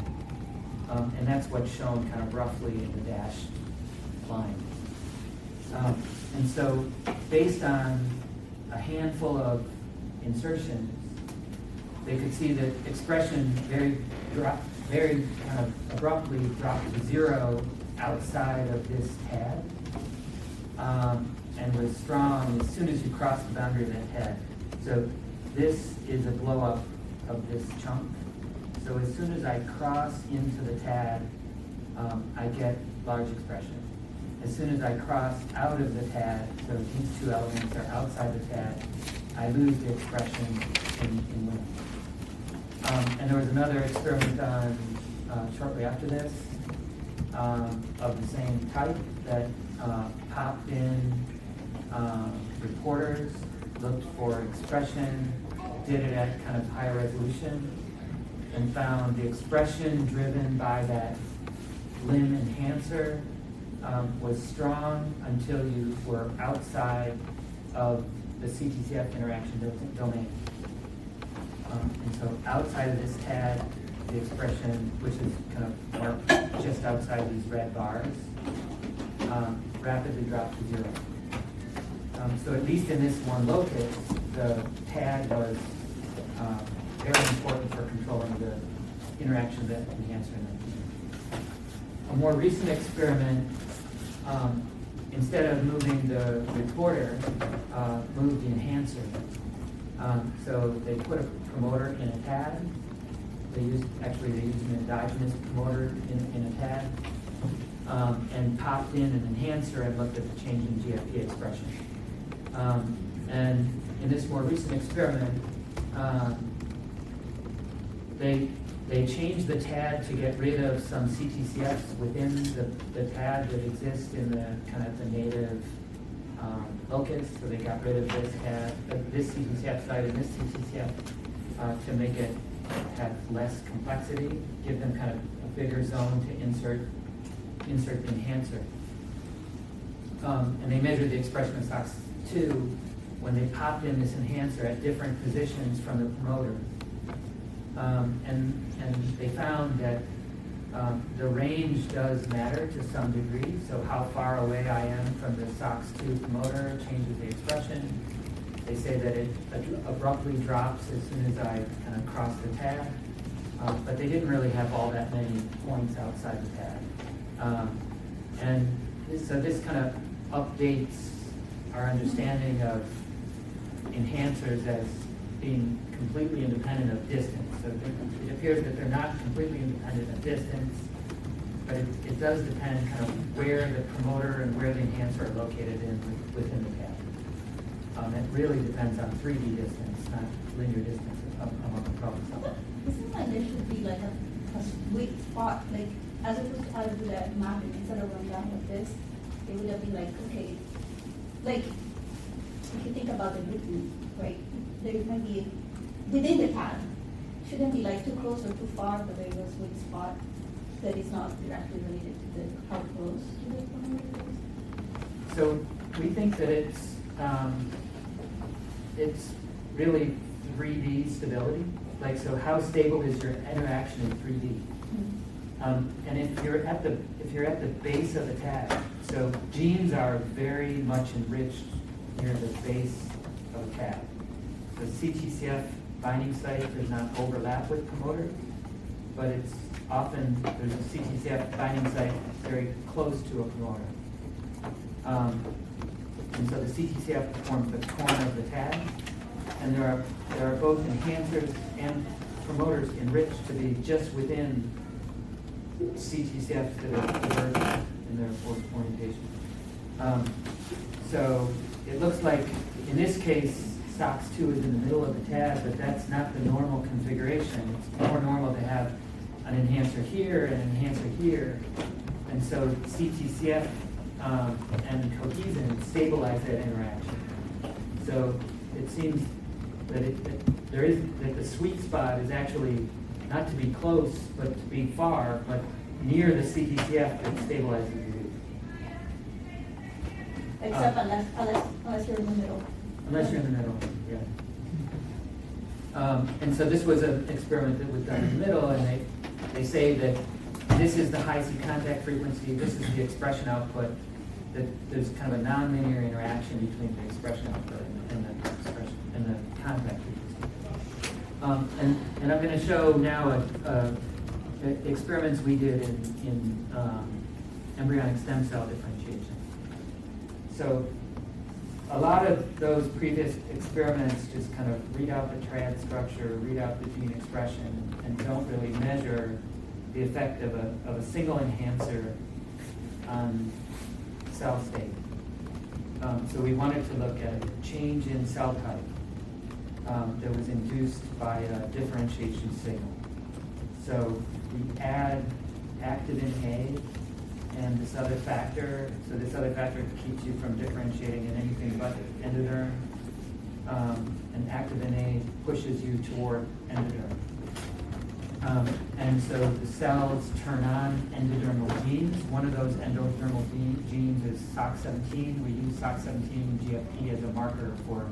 And that's what's shown kind of roughly in the dashed line. And so based on a handful of insertions, they could see that expression very kind of abruptly dropped to 0 outside of this tad, and was strong as soon as you cross the boundary of that tad. So this is a blow up of this chunk. So as soon as I cross into the tad, I get large expression. As soon as I cross out of the tad, so these two elements are outside the tad, I lose the expression in limit. And there was another experiment done shortly after this of the same type that popped in reporters, looked for expression, did it at kind of higher resolution, and found the expression driven by that limb enhancer was strong until you were outside of the CTCF interaction domain. And so outside of this tad, the expression, which is kind of marked just outside these red bars, rapidly dropped to 0. So at least in this one locus, the tad was very important for controlling the interaction of the enhancer. A more recent experiment, instead of moving the reporter, moved the enhancer. So they put a promoter in a tad. They used an endogenous promoter in a tad, and popped in an enhancer and looked at the change in GFP expression. And in this more recent experiment, they changed the tad to get rid of some CTCFs within the tad that exist in the kind of the native locus. So they got rid of this tad, this CTCF site and this CTCF to make it have less complexity, give them kind of a bigger zone to insert the enhancer. And they measured the expression of SOX2 when they popped in this enhancer at different positions from the promoter. And they found that the range does matter to some degree. So how far away I am from the SOX2 promoter changes the expression. They say that it abruptly drops as soon as I kind of cross the tad. But they didn't really have all that many points outside the tad. So this kind of updates our understanding of enhancers as being completely independent of distance. So it appears that they're not completely independent of distance, but it does depend kind of where the promoter and where the enhancer are located within the pad. It really depends on 3D distance, not linear distance among the problems. Isn't like there should be like a sweet spot, like as opposed to how to do that mapping, instead of going down like this, it would have been like, okay, like if you think about the written, right, there might be within the pad, shouldn't be like too close or too far, but there is a sweet spot that is not directly related to how close to the promoter is. So we think that it's really 3D stability. Like, so how stable is your interaction in 3D? And if you're at the base of the tag, so genes are very much enriched near the base of the tag. The CTCF binding site does not overlap with promoter, but it's often there's a CTCF binding site very close to a promoter. And so the CTCF forms the corner of the tag, and there are both enhancers and promoters enriched to be just within CTCF that are divergent in their orientation. So it looks like in this case SOX2 is in the middle of the tag, but that's not the normal configuration. It's more normal to have an enhancer here and an enhancer here, and so CTCF and cohesin stabilize that interaction. So it seems that the sweet spot is actually not to be close, but to be far, but near the CTCF that stabilizes the disease. Except unless you're in the middle. Unless you're in the middle, yeah. And so this was an experiment that was done in the middle, and they say that this is the high C contact frequency, this is the expression output. There's kind of a nonlinear interaction between the expression output and the contact frequency. And I'm going to show now experiments we did in embryonic stem cell differentiation. So a lot of those previous experiments just kind of read out the trad structure, read out the gene expression, and don't really measure the effect of a single enhancer on cell state. So we wanted to look at a change in cell type that was induced by a differentiation signal. So we add activin A and this other factor. So this other factor keeps you from differentiating in anything but endoderm. And activin A pushes you toward endoderm. And so the cells turn on endodermal genes. One of those endodermal genes is SOX17. We use SOX17 and GFP as a marker for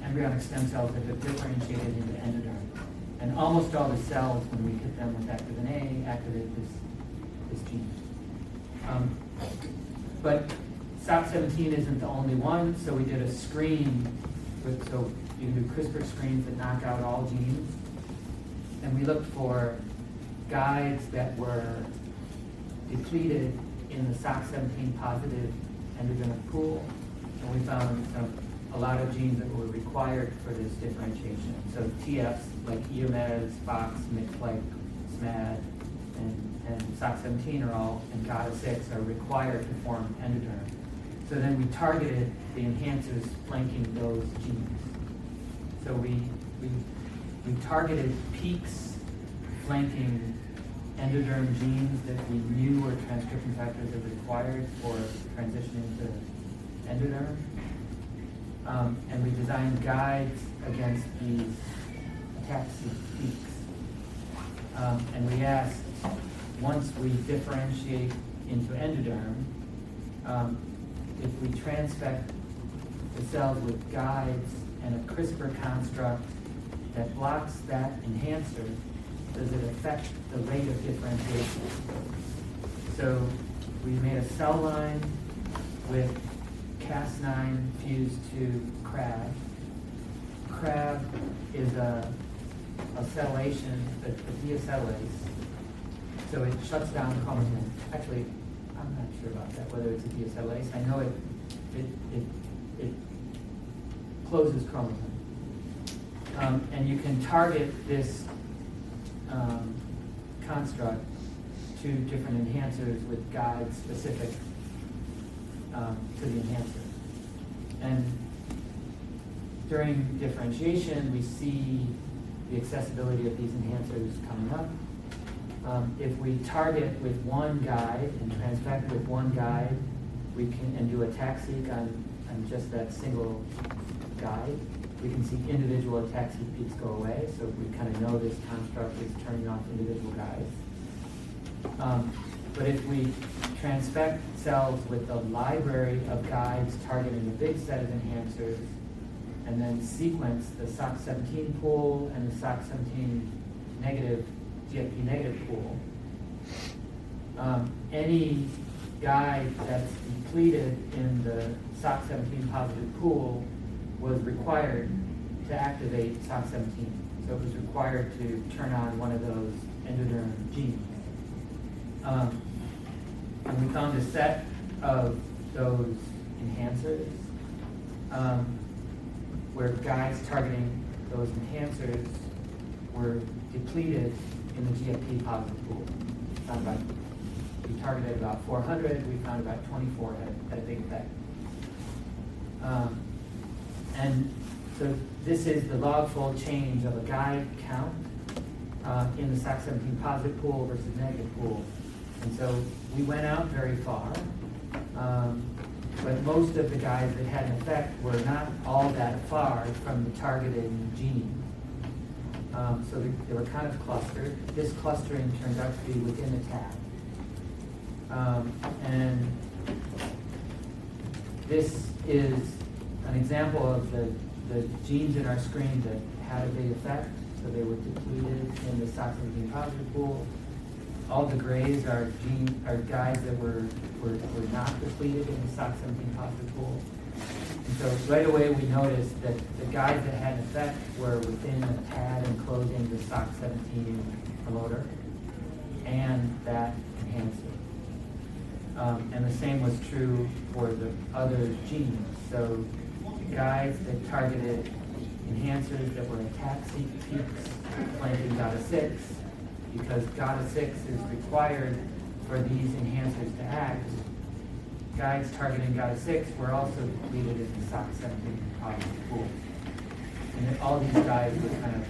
embryonic stem cells that have differentiated into endoderm. And almost all the cells, when we hit them with activin A, activate this gene. But SOX17 isn't the only one, so we did a screen. So you can do CRISPR screens that knock out all genes. And we looked for guides that were depleted in the SOX17 positive endodermic pool. And we found a lot of genes that were required for this differentiation. So TFs like EMES, FOX, MIC-like, SMAD, and SOX17 are all, and GATA6 are required to form endoderm. So then we targeted the enhancers flanking those genes. So we targeted peaks flanking endoderm genes that we knew were transcription factors that were required for transitioning to endoderm. And we designed guides against these ataxia peaks. And we asked, once we differentiate into endoderm, if we transfect the cells with guides and a CRISPR construct that blocks that enhancer, does it affect the rate of differentiation? So we made a cell line with Cas9 fused to CRAB. CRAB is a acetylation, a deacetylase. So it shuts down chromatin. Actually, I'm not sure about that, whether it's a deacetylase. I know it closes chromatin. And you can target this construct to different enhancers with guides specific to the enhancer. And during differentiation, we see the accessibility of these enhancers coming up. If we target with one guide and transfect with one guide, we can and do a TAC-seq on just that single guide, we can see individual ataxia peaks go away. So we kind of know this construct is turning off individual guides. But if we transfect cells with a library of guides targeting a big set of enhancers, and then sequence the SOX17 pool and the SOX17 negative, GFP negative pool, any guide that's depleted in the SOX17 positive pool was required to activate SOX17. So it was required to turn on one of those endoderm genes. And we found a set of those enhancers where guides targeting those enhancers were depleted in the GFP positive pool. We targeted about 400, we found about 24 had a big effect. And so this is the log-fold change of a guide count in the SOX17 positive pool versus negative pool. And so we went out very far, but most of the guides that had an effect were not all that far from the targeted gene. So they were kind of clustered. This clustering turned out to be within the tag. And this is an example of the genes in our screen that had a big effect. So they were depleted in the SOX17 positive pool. all the grays are guys that were not depleted in the SOC17 positive pool. And so right away we noticed that the guys that had an effect were within a pad enclosing the SOC17 promoter and that enhancer. And the same was true for the other genes. So the guys that targeted enhancers that were attack peaks flanking GATA6, because GATA6 is required for these enhancers to act, guys targeting GATA6 were also depleted in the SOC17 positive pool. And then all these guys were kind of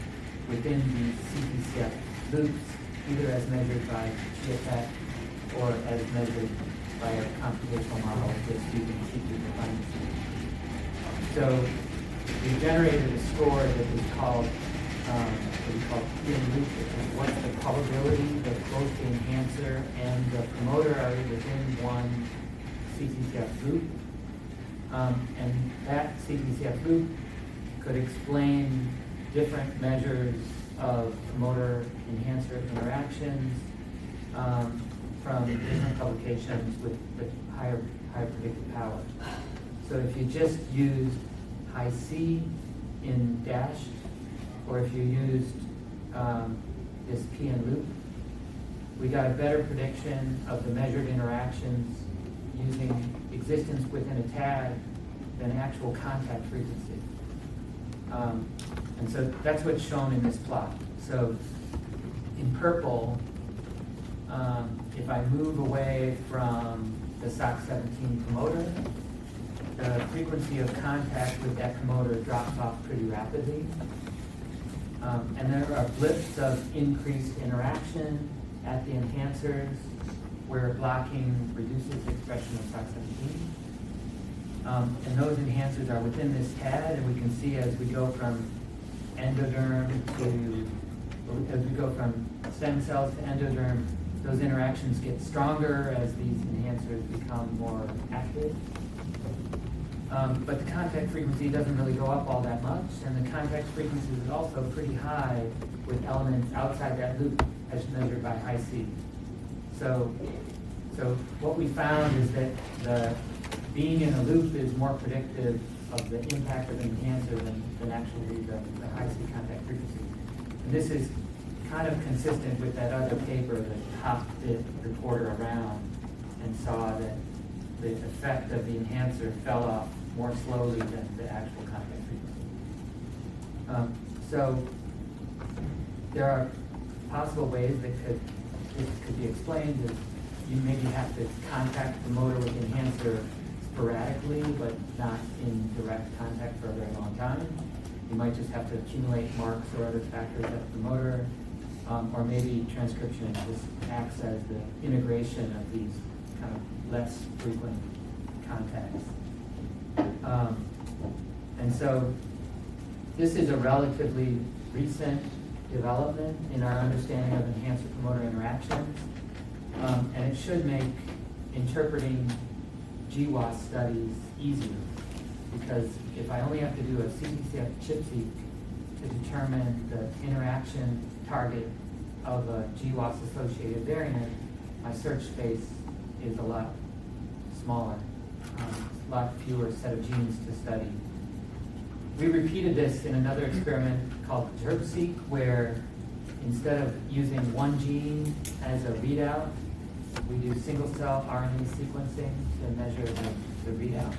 within the CPCF loops, either as measured by GFF or as measured by a computational model just using CP dependency. So we generated a score that was called what we call P-loop, which is what's the probability that both the enhancer and the promoter are within one CPCF loop. And that CPCF loop could explain different measures of promoter-enhancer interactions from different publications with higher predictive power. So if you just used high C in dash, or if you used this P-in loop, we got a better prediction of the measured interactions using existence within a tag than actual contact frequency. And so that's what's shown in this plot. So in purple, if I move away from the SOC17 promoter, the frequency of contact with that promoter drops off pretty rapidly. And there are blips of increased interaction at the enhancers where blocking reduces the expression of SOC17. And those enhancers are within this TAD, and we can see as we go from endoderm as we go from stem cells to endoderm, those interactions get stronger as these enhancers become more active. But the contact frequency doesn't really go up all that much, and the contact frequency is also pretty high with elements outside that loop as measured by high C. So what we found is that the being in a loop is more predictive of the impact of an enhancer than actually the high C contact frequency. And this is kind of consistent with that other paper that hopped the reporter around and saw that the effect of the enhancer fell off more slowly than the actual contact frequency. So there are possible ways that this could be explained. Is you maybe have to contact the motor with the enhancer sporadically, but not in direct contact for a very long time. You might just have to accumulate marks or other factors at the motor, or maybe transcription just acts as the integration of these kind of less frequent contacts. And so this is a relatively recent development in our understanding of enhancer-promoter interactions, and it should make interpreting GWAS studies easier, because if I only have to do a CPCF chip-seq to determine the interaction target of a GWAS-associated variant, my search space is a lot smaller, a lot fewer set of genes to study. We repeated this in another experiment called Perturb-seq, where instead of using one gene as a readout, we do single-cell RNA sequencing to measure the readout.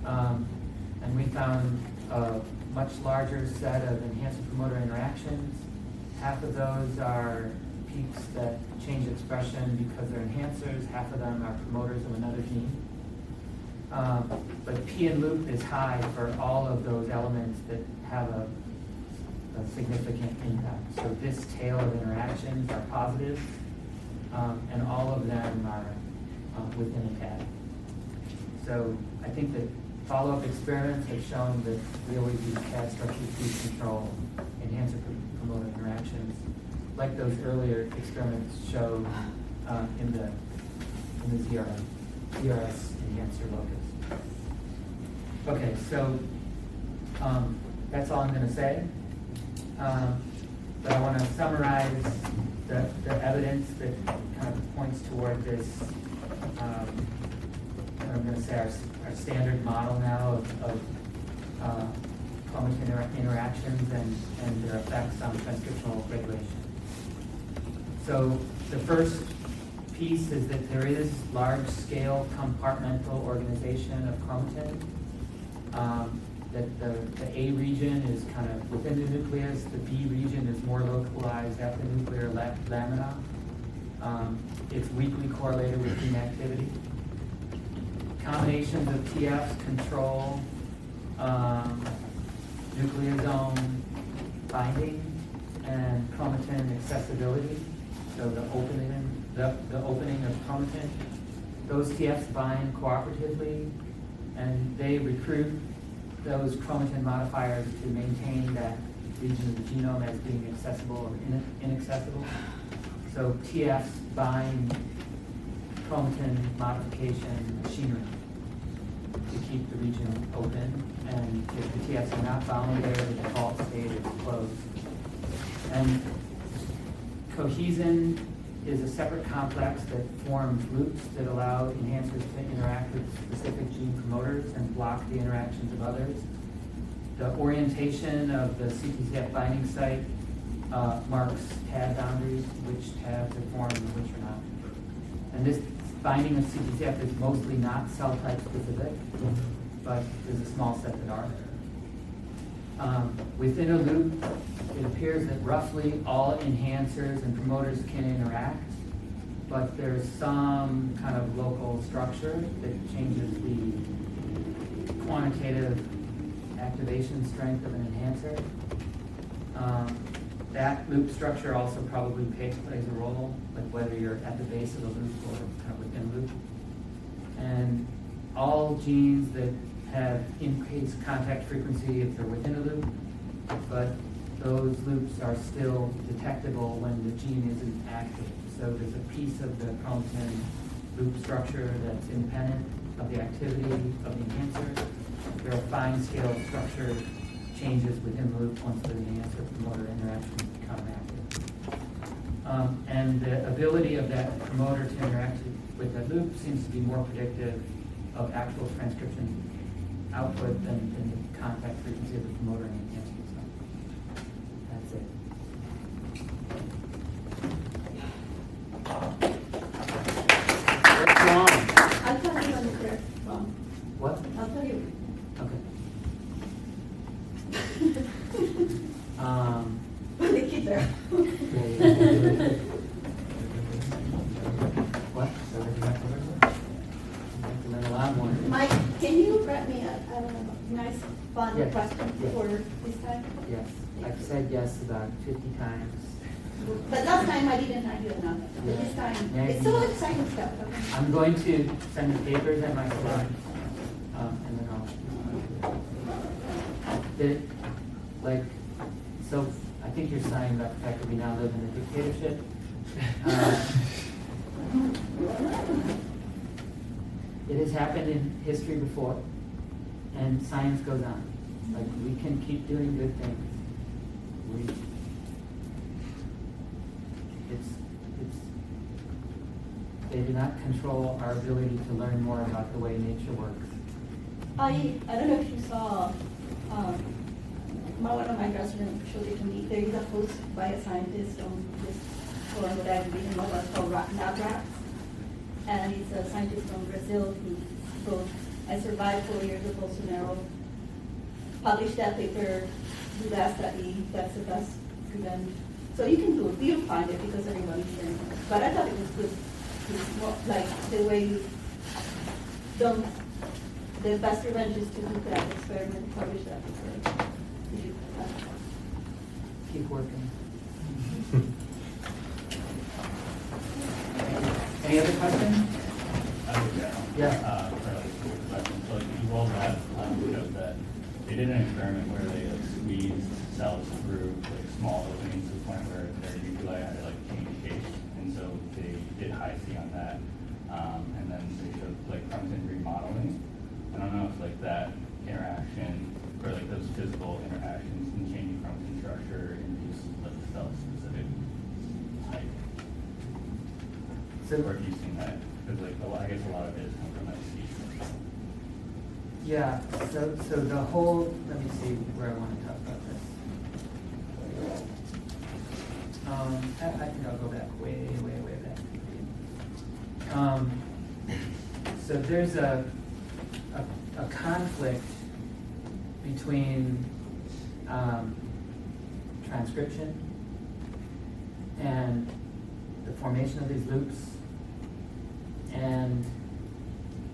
And we found a much larger set of enhancer-promoter interactions. Half of those are peaks that change expression because they're enhancers, half of them are promoters of another gene. But P-in loop is high for all of those elements that have a significant impact. So this tail of interactions are positive, and all of them are within a tag. So I think that follow-up experiments have shown that we always use tag structures to control enhancer-promoter interactions, like those earlier experiments showed in the ZRS enhancer locus. Okay, so that's all I'm going to say. But I want to summarize the evidence that kind of points toward this, I'm going to say our standard model now of chromatin interactions and their effects on transcriptional regulation. So the first piece is that there is large-scale compartmental organization of chromatin. That the A region is kind of within the nucleus, the B region is more localized at the nuclear lamina. It's weakly correlated with gene activity. Combinations of TFs control nucleosome binding and chromatin accessibility. So the opening of chromatin. Those TFs bind cooperatively, and they recruit those chromatin modifiers to maintain that region of the genome as being accessible or inaccessible. So TFs bind chromatin modification machinery to keep the region open, and if the TFs are not bound there, the default state is closed. And cohesin is a separate complex that forms loops that allow enhancers to interact with specific gene promoters and block the interactions of others. The orientation of the CTCF binding site marks tab boundaries, which tabs are formed and which are not. And this binding of CTCF is mostly not cell type specific, but there's a small set that are. Within a loop, it appears that roughly all enhancers and promoters can interact, but there's some kind of local structure that changes the quantitative activation strength of an enhancer. That loop structure also probably plays a role, like whether you're at the base of the loop or kind of within the loop. And all genes that have increased contact frequency if they're within a loop, but those loops are still detectable when the gene isn't active. So there's a piece of the chromatin loop structure that's independent of the activity of the enhancer. There are fine-scale structure changes within the loop once the enhancer-promoter interactions become active. And the ability of that promoter to interact with that loop seems to be more predictive of actual transcription output than the contact frequency of the promoter and the enhancer. So that's it. What's wrong? I'll tell you when it's there. Wrong. What? I'll tell you. Okay. When the kids are. What? That's a lot more. Mike, can you write me a nice fun Yes. question Yes. for this time? Yes, I've said yes about 50 times. But last time I didn't have you enough. But this time, Yeah. it's so exciting stuff. Okay. I'm going to send the papers and my slides, and then so I think you're signing about the fact that we now live in a dictatorship. It has happened in history before, and science goes on. Like, we can keep doing good things. They do not control our ability to learn more about the way nature works. I don't know if you saw, one of my graduates showed it to me. There is a post by a scientist on this forum that I've been involved with called Lab Rats. And it's a scientist from Brazil who wrote, I survived 4 years of Bolsonaro, published that paper, do that study, that's the best revenge. So you can do it, you'll find it because everybody's saying it. But I thought it was good. It's more like the way you don't, the best revenge is to do that experiment, publish that paper. Keep working. Any other questions? Yeah. So you all have showed that they did an experiment where they squeezed cells through small openings to the point where their nuclei had to change shape, and so they did high C on that, and then they showed chromatin remodeling. I don't know if that interaction or those physical interactions in changing chromatin structure induce cell specific type. Or have you seen that? Because like, I guess a lot of it is come from that seed. Yeah, so the whole, let me see where I want to talk about this. I think I'll go back way back. So there's a conflict between transcription and the formation of these loops and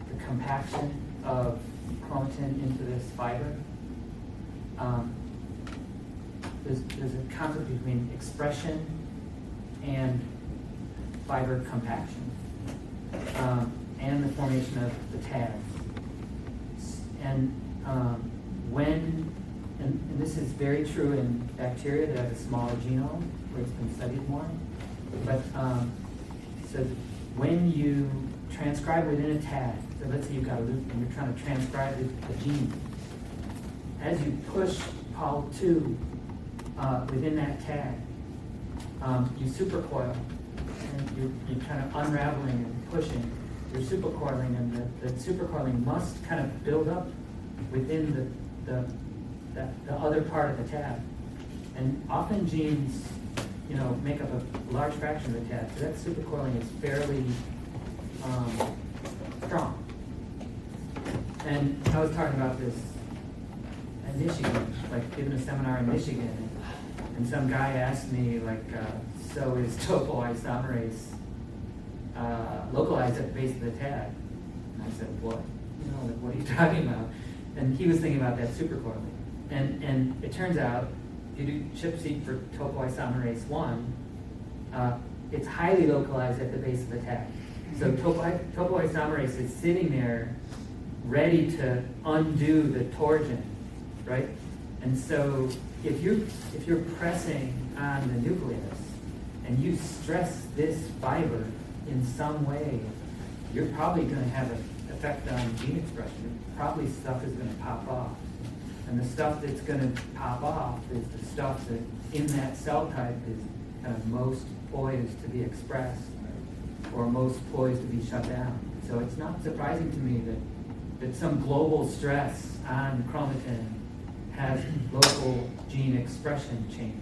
the compaction of chromatin into this fiber. There's a conflict between expression and fiber compaction, and the formation of the tags. And and this is very true in bacteria that have a smaller genome, where it's been studied more. But so when you transcribe within a tag, so let's say you've got a loop and you're trying to transcribe a gene, as you push Pol 2 within that tag, you supercoil, and you're kind of unraveling and pushing. You're supercoiling, and the supercoiling must kind of build up within the other part of the tag. And often genes, make up a large fraction of the tag, so that supercoiling is fairly strong. And I was talking about this in Michigan, like giving a seminar in Michigan, and some guy asked me, like, so is topoisomerase localized at the base of the tag? And I said, what? What are you talking about? And he was thinking about that supercoiling. And it turns out, if you do ChIP-seq for topoisomerase 1, it's highly localized at the base of the tag. So topoisomerase is sitting there ready to undo the torsion, right? And so if you're pressing on the nucleus and you stress this fiber in some way, you're probably going to have an effect on gene expression. Probably stuff is going to pop off. And the stuff that's going to pop off is the stuff that in that cell type is kind of most poised to be expressed, or most poised to be shut down. So it's not surprising to me that some global stress on chromatin has local gene expression changes.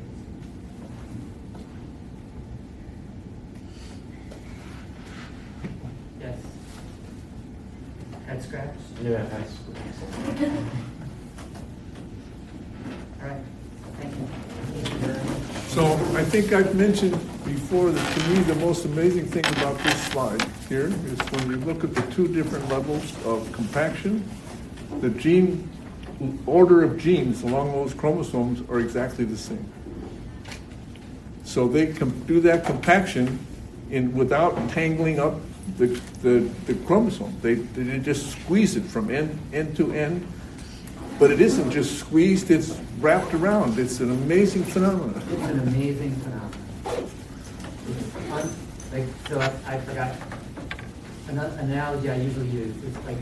Yes? Head scratch? Yeah, that's. All right, thank you. So I think I've mentioned before that to me the most amazing thing about this slide here is when you look at the two different levels of compaction, the gene order of genes along those chromosomes are exactly the same. So they do that compaction without tangling up the chromosome. They just squeeze it from end to end. But it isn't just squeezed, it's wrapped around. It's an amazing phenomenon. It's an amazing phenomenon. So I forgot an analogy I usually use. It's like,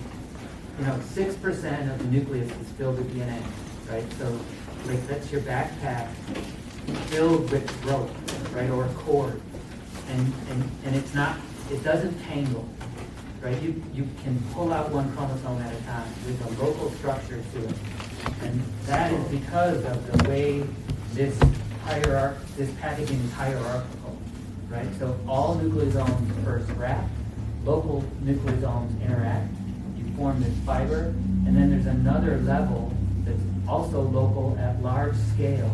6% of the nucleus is filled with DNA, right? So like that's your backpack filled with rope, right, or a cord. And it's not, it doesn't tangle. Right? You can pull out one chromosome at a time with a local structure to it. And that is because of the way this packaging is hierarchical. Right? So all nucleosomes first wrap, local nucleosomes interact, you form this fiber, and then there's another level that's also local at large scale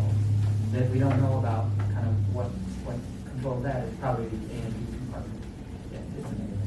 that we don't know about, kind of what controls that. It's probably the A and B compartment. Yeah, it's amazing.